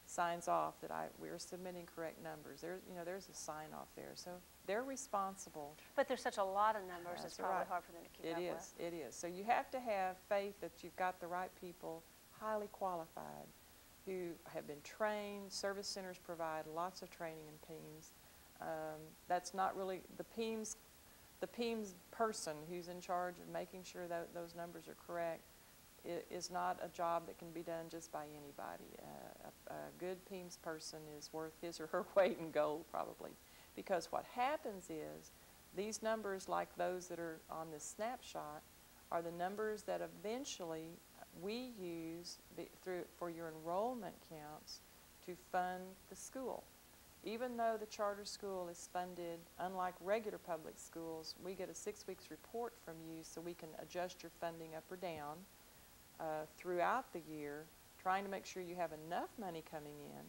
signs off that we're submitting correct numbers. There's a sign off there. So they're responsible. But there's such a lot of numbers, it's probably right. hard for them to keep up with. It is. So you have to have faith that you've got the right people, highly qualified, who have been trained. Service centers provide lots of training in PEIMS. That's not really the PEIMS person who's in charge of making sure that those numbers are correct. It is not a job that can be done just by anybody. A good PEIMS person is worth his or her weight in gold, probably, because what happens is these numbers, like those that are on this snapshot, are the numbers that eventually we use for your enrollment counts to fund the school. Even though the charter school is funded, unlike regular public schools, we get a 6 weeks report from you so we can adjust your funding up or down throughout the year, trying to make sure you have enough money coming in,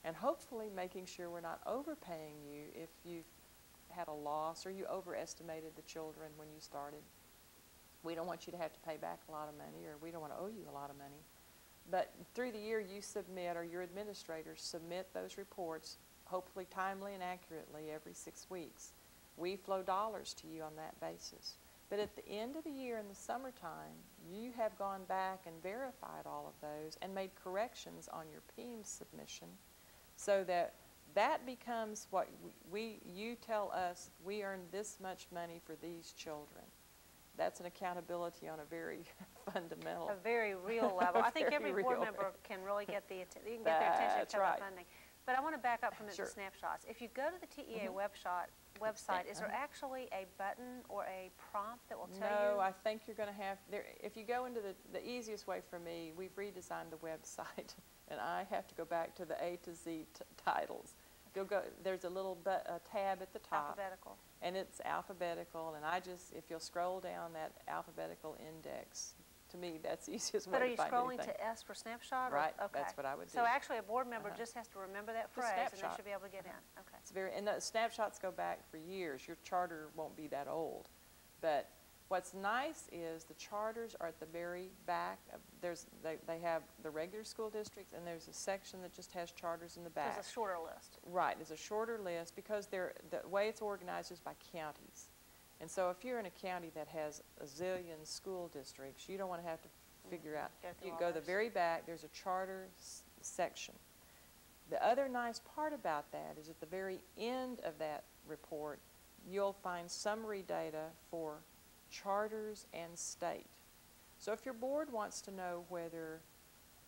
and hopefully making sure we're not overpaying you if you've had a loss or you overestimated the children when you started. We don't want you to have to pay back a lot of money, or we don't want to owe you a lot of money. But through the year you submit, or your administrators submit those reports, hopefully timely and accurately every 6 weeks. We flow dollars to you on that basis. But at the end of the year in the summertime, you have gone back and verified all of those and made corrections on your PEIMS submission, so that becomes what you tell us, we earned this much money for these children. That's an accountability on a very fundamental, a very real level. I think every board member can really get their attention to federal funding. But I want to back up from the Sure. snapshots. If you go to the TEA website, is there actually a button or a prompt that will tell you? No, I think you're going to have, if you go into the easiest way for me, we've redesigned the website, and I have to go back to the A to Z titles. You'll go, there's a little tab at the top. Alphabetical. And it's alphabetical, and if you'll scroll down that alphabetical index, to me, that's the easiest way But are to you find scrolling anything. to S for snapshot? Right, Or, okay. that's what I would do. So actually, a board member just has to remember that Just phrase, and they snapshot. should be able to get in. Okay. It's and the snapshots go back for years. Your charter won't be that old. But what's nice is the charters are at the very back. They have the regular school districts, and there's a section that just has charters in the back. There's a shorter list. Right, there's a shorter list because the way it's organized is by counties. And so if you're in a county that has a zillion school districts, you don't want to have to figure out. You go to the very back, there's a charter section. The other nice part about that is at the very end of that report, you'll find summary data for charters and state. So if your board wants to know whether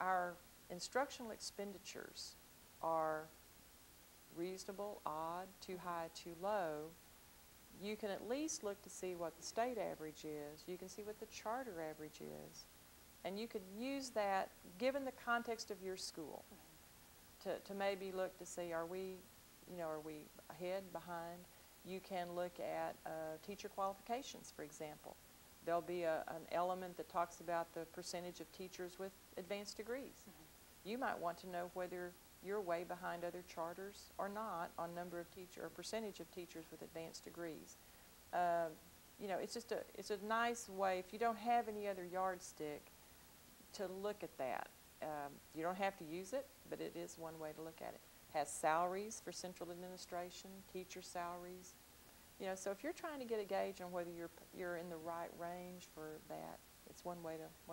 our instructional expenditures are reasonable, odd, too high, too low, you can at least look to see what the state average is. You can see what the charter average is. And you could use that, given the context of your school, to maybe look to see, are we ahead, behind? You can look at teacher qualifications, for example. There'll be an element that talks about the percentage of teachers with advanced degrees. You might want to know whether you're way behind other charters or not on number of or percentage of teachers with advanced degrees. It's a nice way, if you don't have any other yardstick, to look at that. You don't have to use it, but it is one way to look at it. Has salaries for central administration, teacher salaries. So if you're trying to get a gauge on whether you're in the right range for that, it's one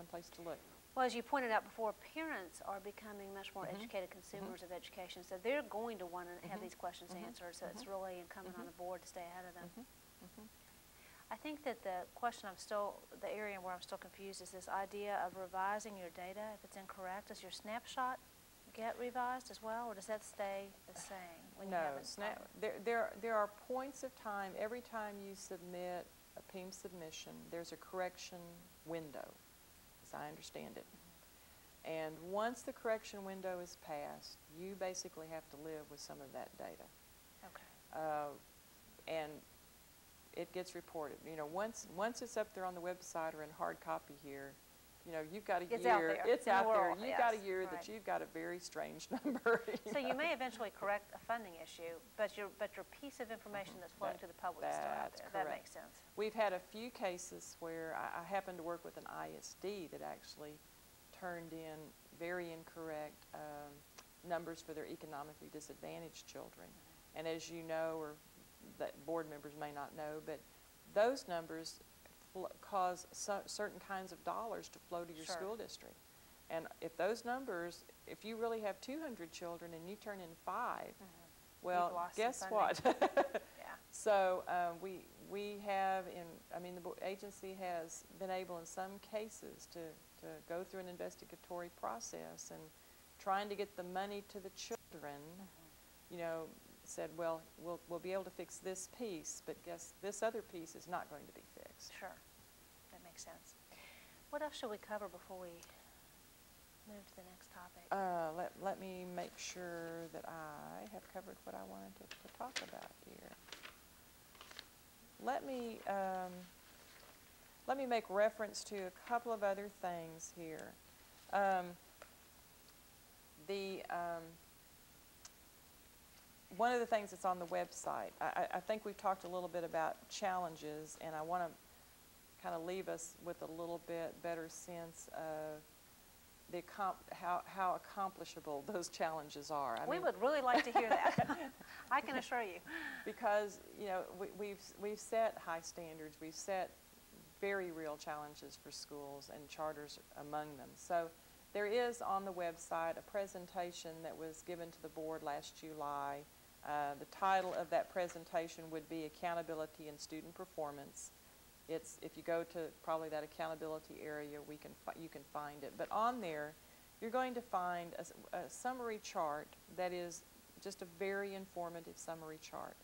place to look. Well, as you pointed out before, parents are becoming much more educated consumers of education, so they're going to want to have these questions answered, so it's really incumbent on the board to stay ahead of them. I think that the area where I'm still confused is this idea of revising your data if it's incorrect. Does your snapshot get revised as well, or does that stay the same when you have it? There are points of time. Every time you submit a PEIM submission, there's a correction window, as I understand it. And once the correction window is passed, you basically have to live with some of that data. Okay. And it gets reported. Once it's up there on the website or in hard copy here, you've got a year. It's out there. It's out there. You've Yes, got a year right. that you've got a very strange number. So you may eventually correct a funding issue, but your piece of information that's flowing to the public is still out That's there. correct. That makes sense. We've had a few cases where I happened to work with an ISD that actually turned in very incorrect numbers for their economically disadvantaged children. And as you know, or that board members may not know, but those numbers cause certain kinds of dollars to flow to your school district. And if those numbers, if you really have 200 children and you turn in 5, well, guess what? Yeah. So we have, the agency has been able in some cases to go through an investigatory process, and trying to get the money to the children, said, well, we'll be able to fix this piece, but guess this other piece is not going to be fixed. Sure. That makes sense. What else should we cover before we move to the next topic? Let me make sure that I have covered what I wanted to talk about here. Let me make reference to a couple of other things here. One of the things that's on the website, I think we've talked a little bit about challenges, and I want to kind of leave us with a little bit better sense of how accomplishable those challenges are. We would really like to hear that. I can assure you. Because we've set high standards. We've set very real challenges for schools and charters among them. So there is on the website a presentation that was given to the board last July. The title of that presentation would be Accountability and Student Performance. If you go to probably that accountability area, you can find it. But on there, you're going to find a summary chart that is just a very informative summary chart.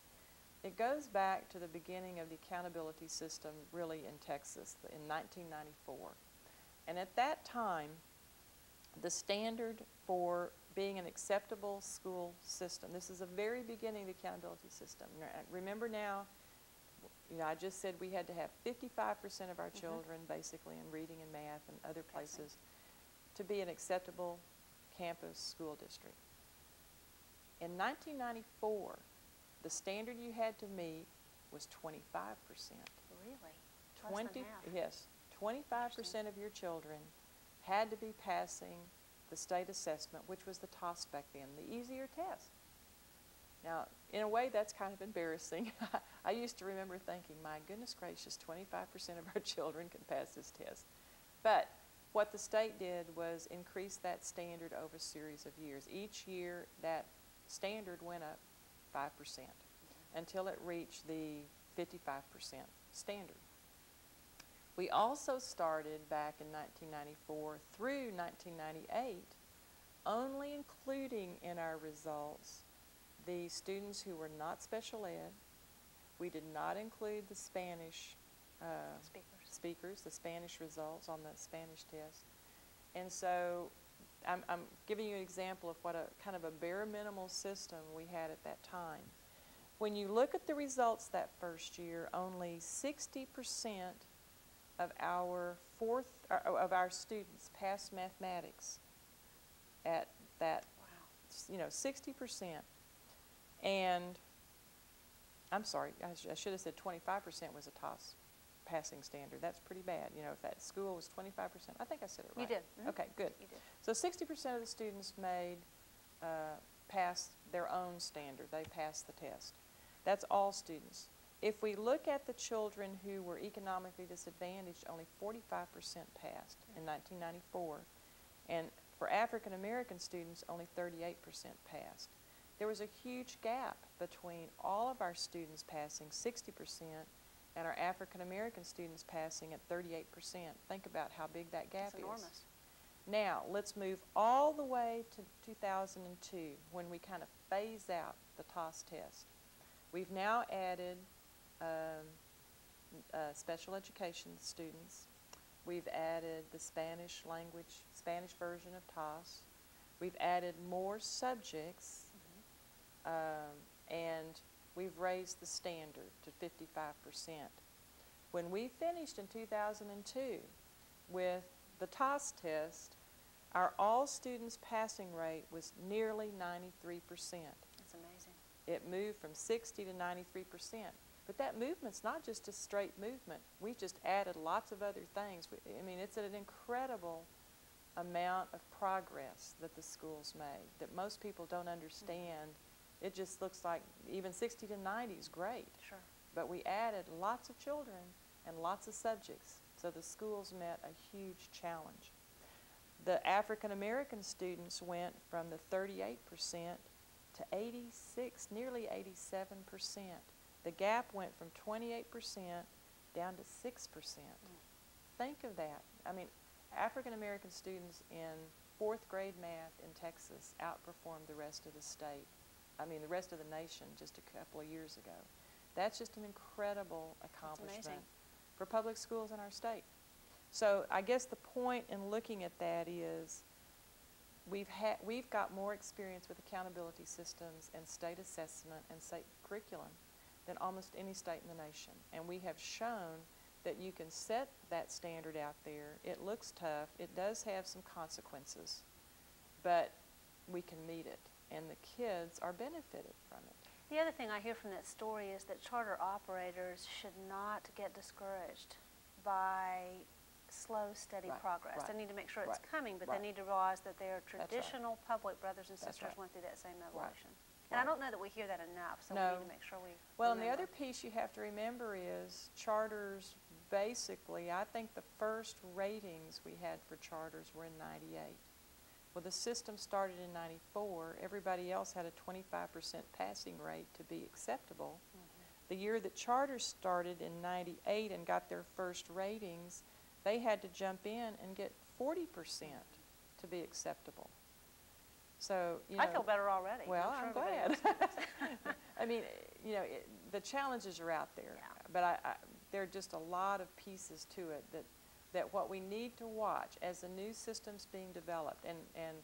It goes back to the beginning of the accountability system really in Texas in 1994. And at that time, the standard for being an acceptable school system, this is the very beginning of the accountability system. Remember now, I just said we had to have 55% of our children basically in reading and math and other places to be an acceptable campus school district. In 1994, the standard you had to meet was 25%. Really? Less than half. Yes, 25% of your children had to be passing the state assessment, which was the TOS back then, the easier test. Now, in a way, that's kind of embarrassing. I used to remember thinking, my goodness gracious, 25% of our children can pass this test. But what the state did was increase that standard over a series of years. Each year, that standard went up 5% until it reached the 55% standard. We also started back in 1994 through 1998 only including in our results the students who were not special ed. We did not include the Spanish speakers, the Spanish results on the Spanish test. And so I'm giving you an example of what a kind of a bare minimal system we had at that time. When you look at the results that first year, only 60% of our students passed mathematics at that, 60%. And I'm sorry, I should have said 25% was a TOS passing standard. That's pretty bad. If that school was 25%, I think I said it right. You did. Mm-hmm. Okay, good. You did. So 60% of the students passed their own standard. They passed the test. That's all students. If we look at the children who were economically disadvantaged, only 45% passed in 1994. And for African American students, only 38% passed. There was a huge gap between all of our students passing 60% and our African American students passing at 38%. Think about how big that gap is. Enormous. Now, let's move all the way to 2002 when we kind of phase out the TOS test. We've now added special education students. We've added the Spanish version of TOS. We've added more subjects, and we've raised the standard to 55%. When we finished in 2002 with the TOS test, our all students passing rate was nearly 93%. That's amazing. It moved from 60 to 93%. But that movement's not just a straight movement. We've just added lots of other things. I mean, it's an incredible amount of progress that the school's made that most people don't understand. It just looks like even 60 to 90 is great. Sure. But we added lots of children and lots of subjects, so the schools met a huge challenge. The African American students went from the 38% to 86, nearly 87%. The gap went from 28% down to 6%. Think of that. I mean, African American students in 4th grade math in Texas outperformed the rest of the state. I mean, the rest of the nation just a couple of years ago. That's just an incredible accomplishment for public schools in our state. So I guess the point in looking at that is we've got more experience with accountability systems and state assessment and state curriculum than almost any state in the nation. And we have shown that you can set that standard out there. It looks tough. It does have some consequences, but we can meet it, and the kids are benefited from it. The other thing I hear from that story is that charter operators should not get discouraged by slow, steady progress. Right. They need to make sure it's coming, but Right. they need to realize that their traditional public brothers and That's sisters right. went through that same Right. evolution. And I don't know that we hear that enough, so No. we need to make sure we Well, and the remember. other piece you have to remember is charters, basically, I think the first ratings we had for charters were in 98. Well, the system started in 94. Everybody else had a 25% passing rate to be acceptable. The year that charters started in 98 and got their first ratings, they had to jump in and get 40% to be acceptable. So, you know. I feel better already. Well, sure I'm everybody glad. else does. I mean, you know, the challenges are out there. Yeah. But there are just a lot of pieces to it that what we need to watch as the new system's being developed, and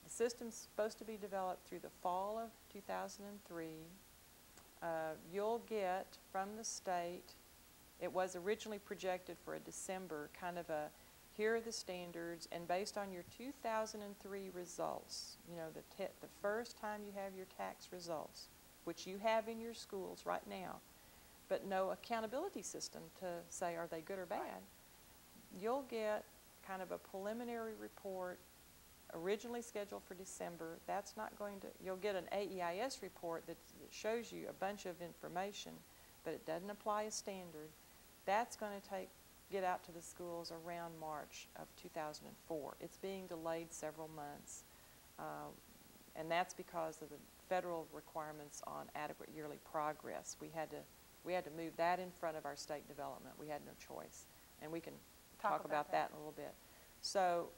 the system's supposed to be developed through the fall of 2003. You'll get from the state, it was originally projected for a December, kind of a, here are the standards, and based on your 2003 results, you know, the first time you have your tax results, which you have in your schools right now, but no accountability system to say are they good or bad, right. You'll get kind of a preliminary report originally scheduled for December. That's not going to, you'll get an AEIS report that shows you a bunch of information, but it doesn't apply a standard. That's going to get out to the schools around March of 2004. It's being delayed several months, and that's because of the federal requirements on adequate yearly progress. We had to move that in front of our state development. We had no choice, and we can talk about that in a little bit. So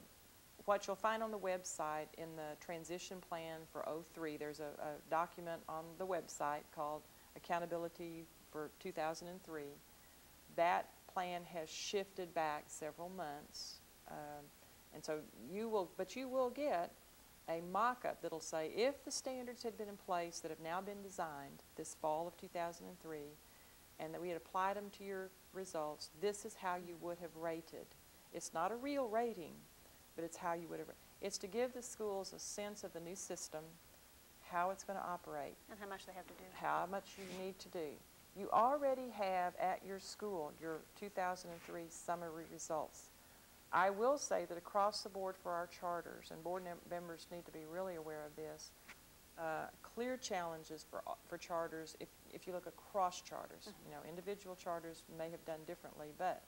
what you'll find on the website in the transition plan for 03, there's a document on the website called Accountability for 2003. That plan has shifted back several months, and so you will get a mock-up that'll say if the standards had been in place that have now been designed this fall of 2003 and that we had applied them to your results, this is how you would have rated. It's not a real rating, but it's how you would have. It's to give the schools a sense of the new system, how it's going to operate. And how much they have to do. How much you need to do. You already have at your school your 2003 summary results. I will say that across the board for our charters, and board members need to be really aware of this, clear challenges for charters if you look across charters. You know, individual charters may have done differently, but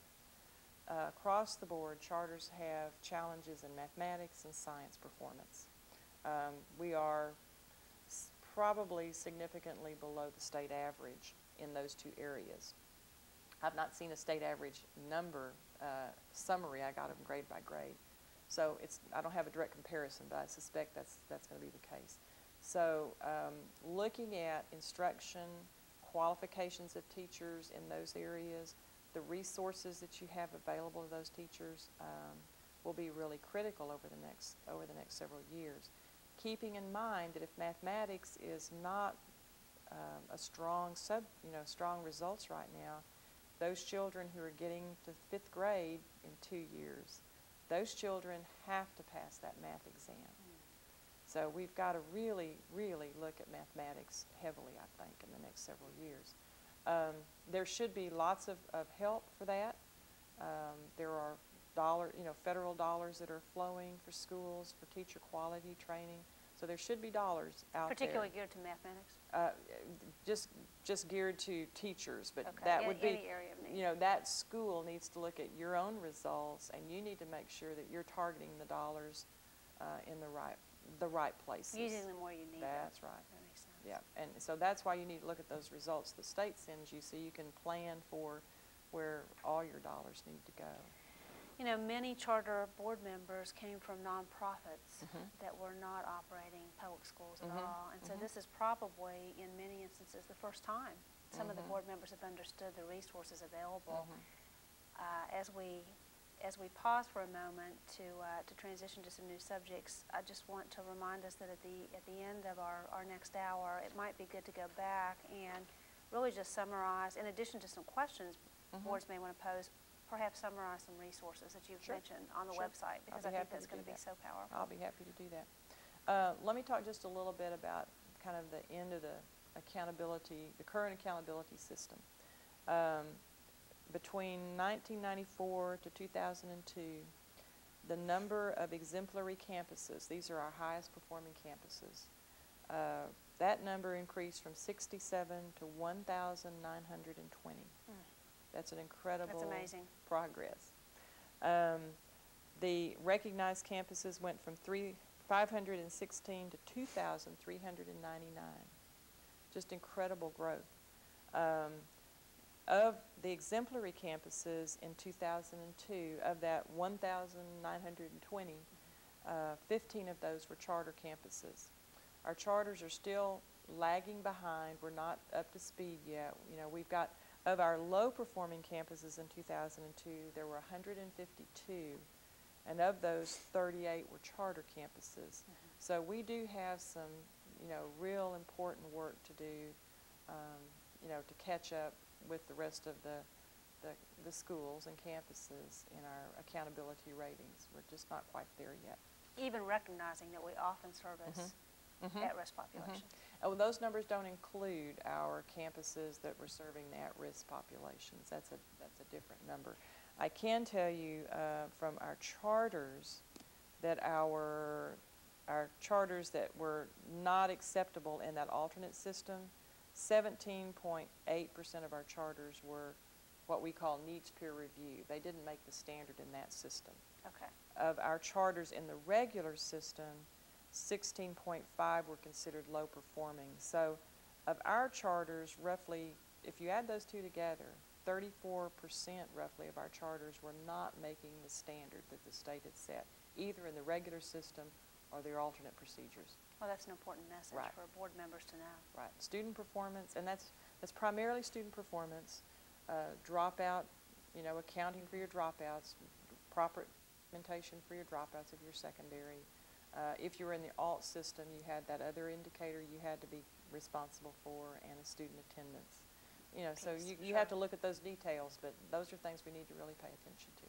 across the board, charters have challenges in mathematics and science performance. We are probably significantly below the state average in those two areas. I've not seen a state average number summary. I got them grade by grade. So I don't have a direct comparison, but I suspect that's going to be the case. So looking at instruction, qualifications of teachers in those areas, the resources that you have available to those teachers will be really critical over the next several years. Keeping in mind that if mathematics is not a strong strong results right now, those children who are getting to 5th grade in 2 years, those children have to pass that math exam. So we've got to really, really look at mathematics heavily, I think, in the next several years. There should be lots of help for that. There are federal dollars that are flowing for schools for teacher quality training. So there should be dollars out Particularly there. geared to mathematics? Just geared to teachers, but okay. that would be, any area of need. you know, that school needs to look at your own results, and you need to make sure that you're targeting the dollars in the right places. Using them where you need them. That's right. That makes sense. Yeah, and so that's why you need to look at those results the state sends you so you can plan for where all your dollars need to go. You know, many charter board members came from nonprofits that were not operating public schools at all. And so this is probably, in many instances, the first time some of the board members have understood the resources available. As we pause for a moment to transition to some new subjects, I just want to remind us that at the end of our next hour, it might be good to go back and really just summarize, in addition to some questions boards may want to pose, perhaps summarize some resources that you've mentioned on the website, because I think that's going to be so powerful. I'll be happy to do that. Let me talk just a little bit about kind of the end of the current accountability system. Between 1994 to 2002, the number of exemplary campuses, these are our highest performing campuses, that number increased from 67 to 1,920. That's an incredible progress. The recognized campuses went from 516 to 2,399. Just incredible growth. Of the exemplary campuses in 2002, of that 1,920, 15 of those were charter campuses. Our charters are still lagging behind. We're not up to speed yet. You know, we've got, of our low-performing campuses in 2002, there were 152, and of those, 38 were charter campuses. So we do have some, you know, real important work to do, you know, to catch up with the rest of the schools and campuses in our accountability ratings. We're just not quite there yet. Even recognizing that we often service at-risk population. Oh, those numbers don't include our campuses that we're serving the at-risk populations. That's a different number. I can tell you from our charters that our charters that were not acceptable in that alternate system, 17.8% of our charters were what we call needs peer review. They didn't make the standard in that system. Okay. Of our charters in the regular system, 16.5 were considered low performing. So of our charters, roughly, if you add those two together, 34% roughly of our charters were not making the standard that the state had set, either in the regular system or their alternate procedures. Well, that's an important message for board members to know. Right. Student performance, and that's primarily student performance, dropout, you know, accounting for your dropouts, proper implementation for your dropouts of your secondary. If you were in the alt system, you had that other indicator you had to be responsible for, and a student attendance. You know, so you have to look at those details, but those are things we need to really pay attention to.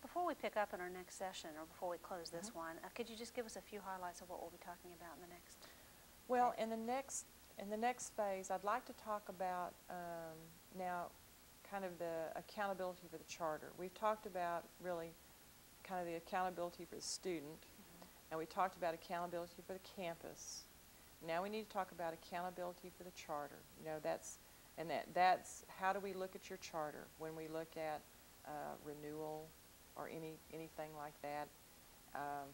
Before we pick up in our next session, or before we close this one, could you just give us a few highlights of what we'll be talking about in the next? Well, in the next phase, I'd like to talk about now kind of the accountability for the charter. We've talked about really kind of the accountability for the student, and we talked about accountability for the campus. Now we need to talk about accountability for the charter. You know, that's how do we look at your charter when we look at renewal or anything like that.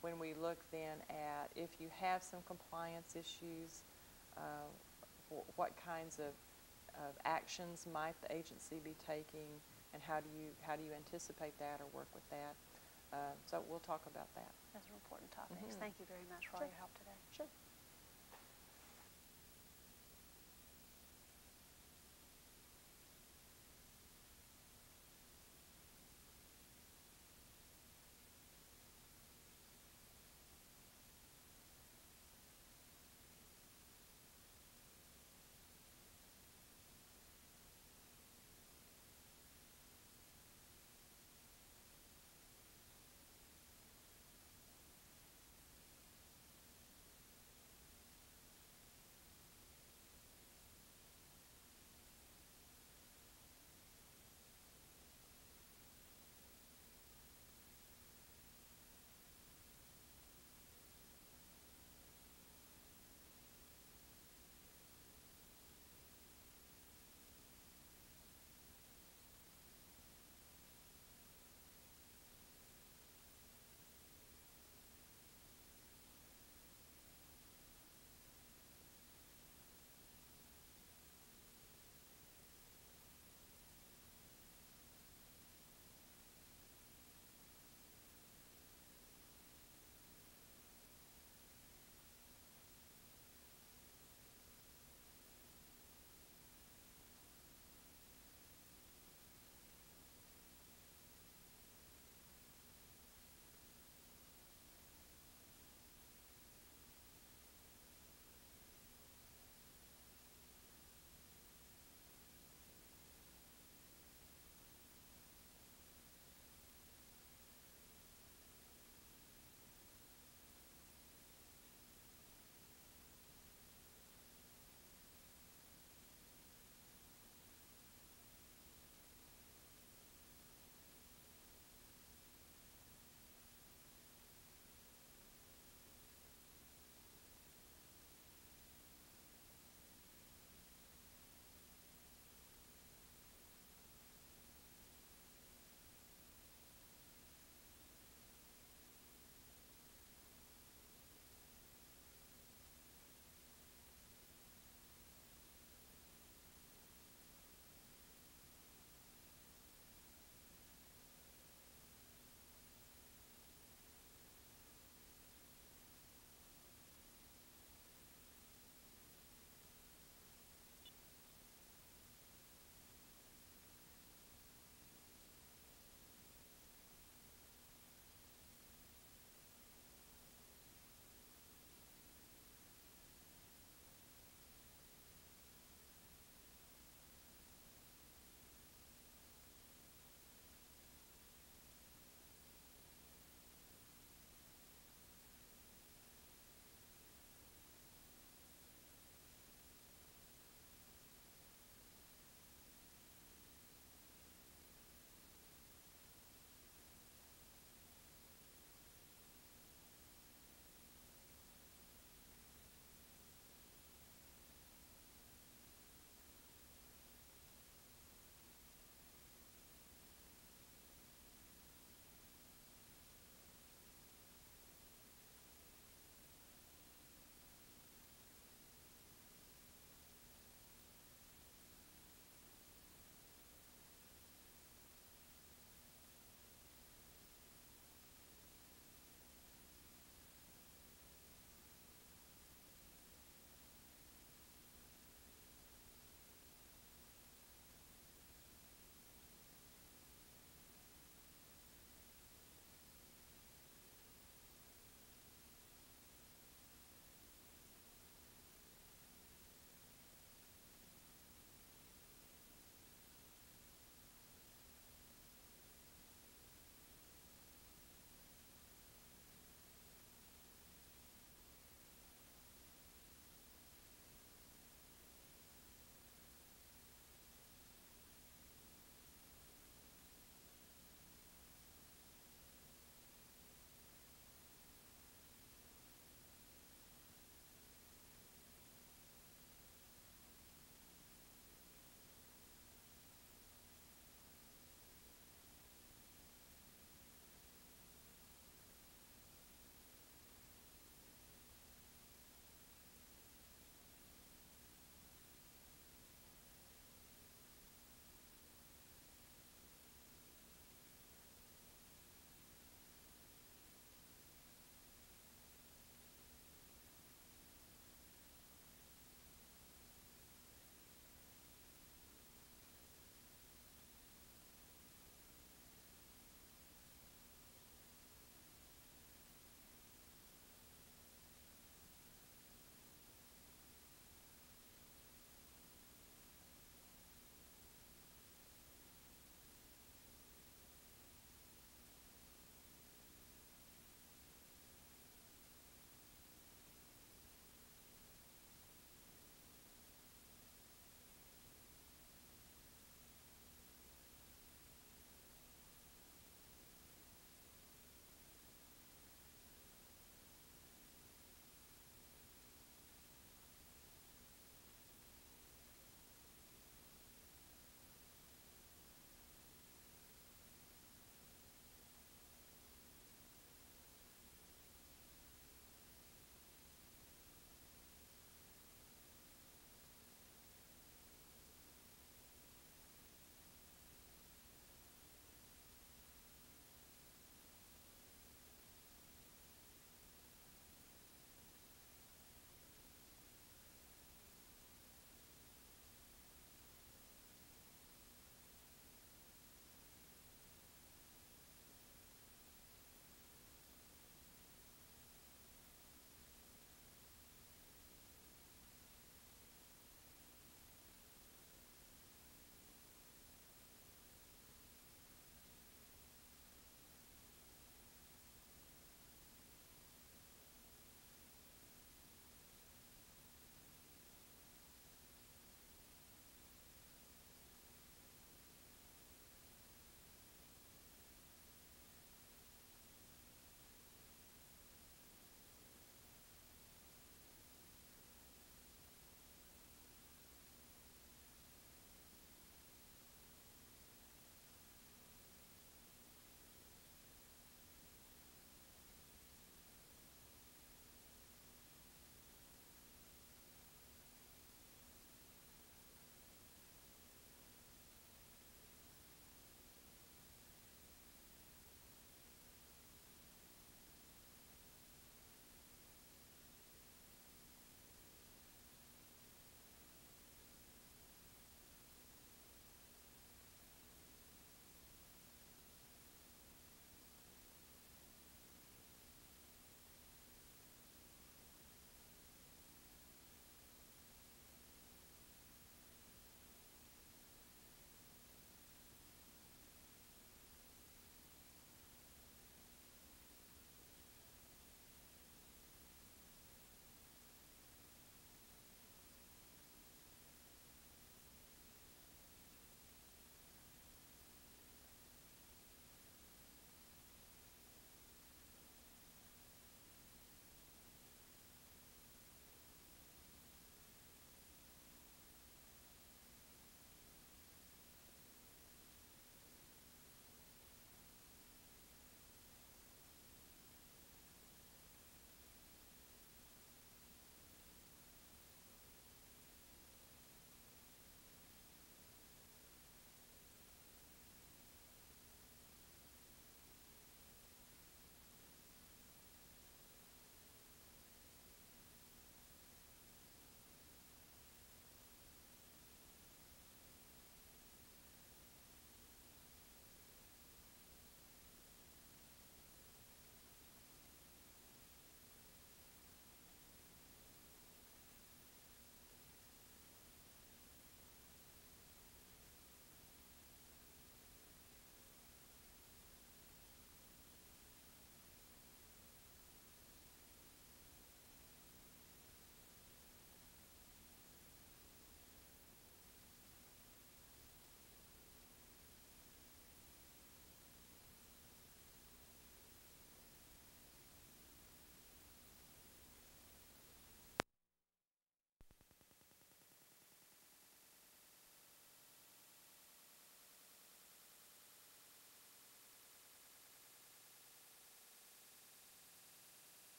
When we look then at if you have some compliance issues, what kinds of actions might the agency be taking, and how do you anticipate that or work with that? So we'll talk about that. Those are important topics. Thank you very much for all your help today. Sure.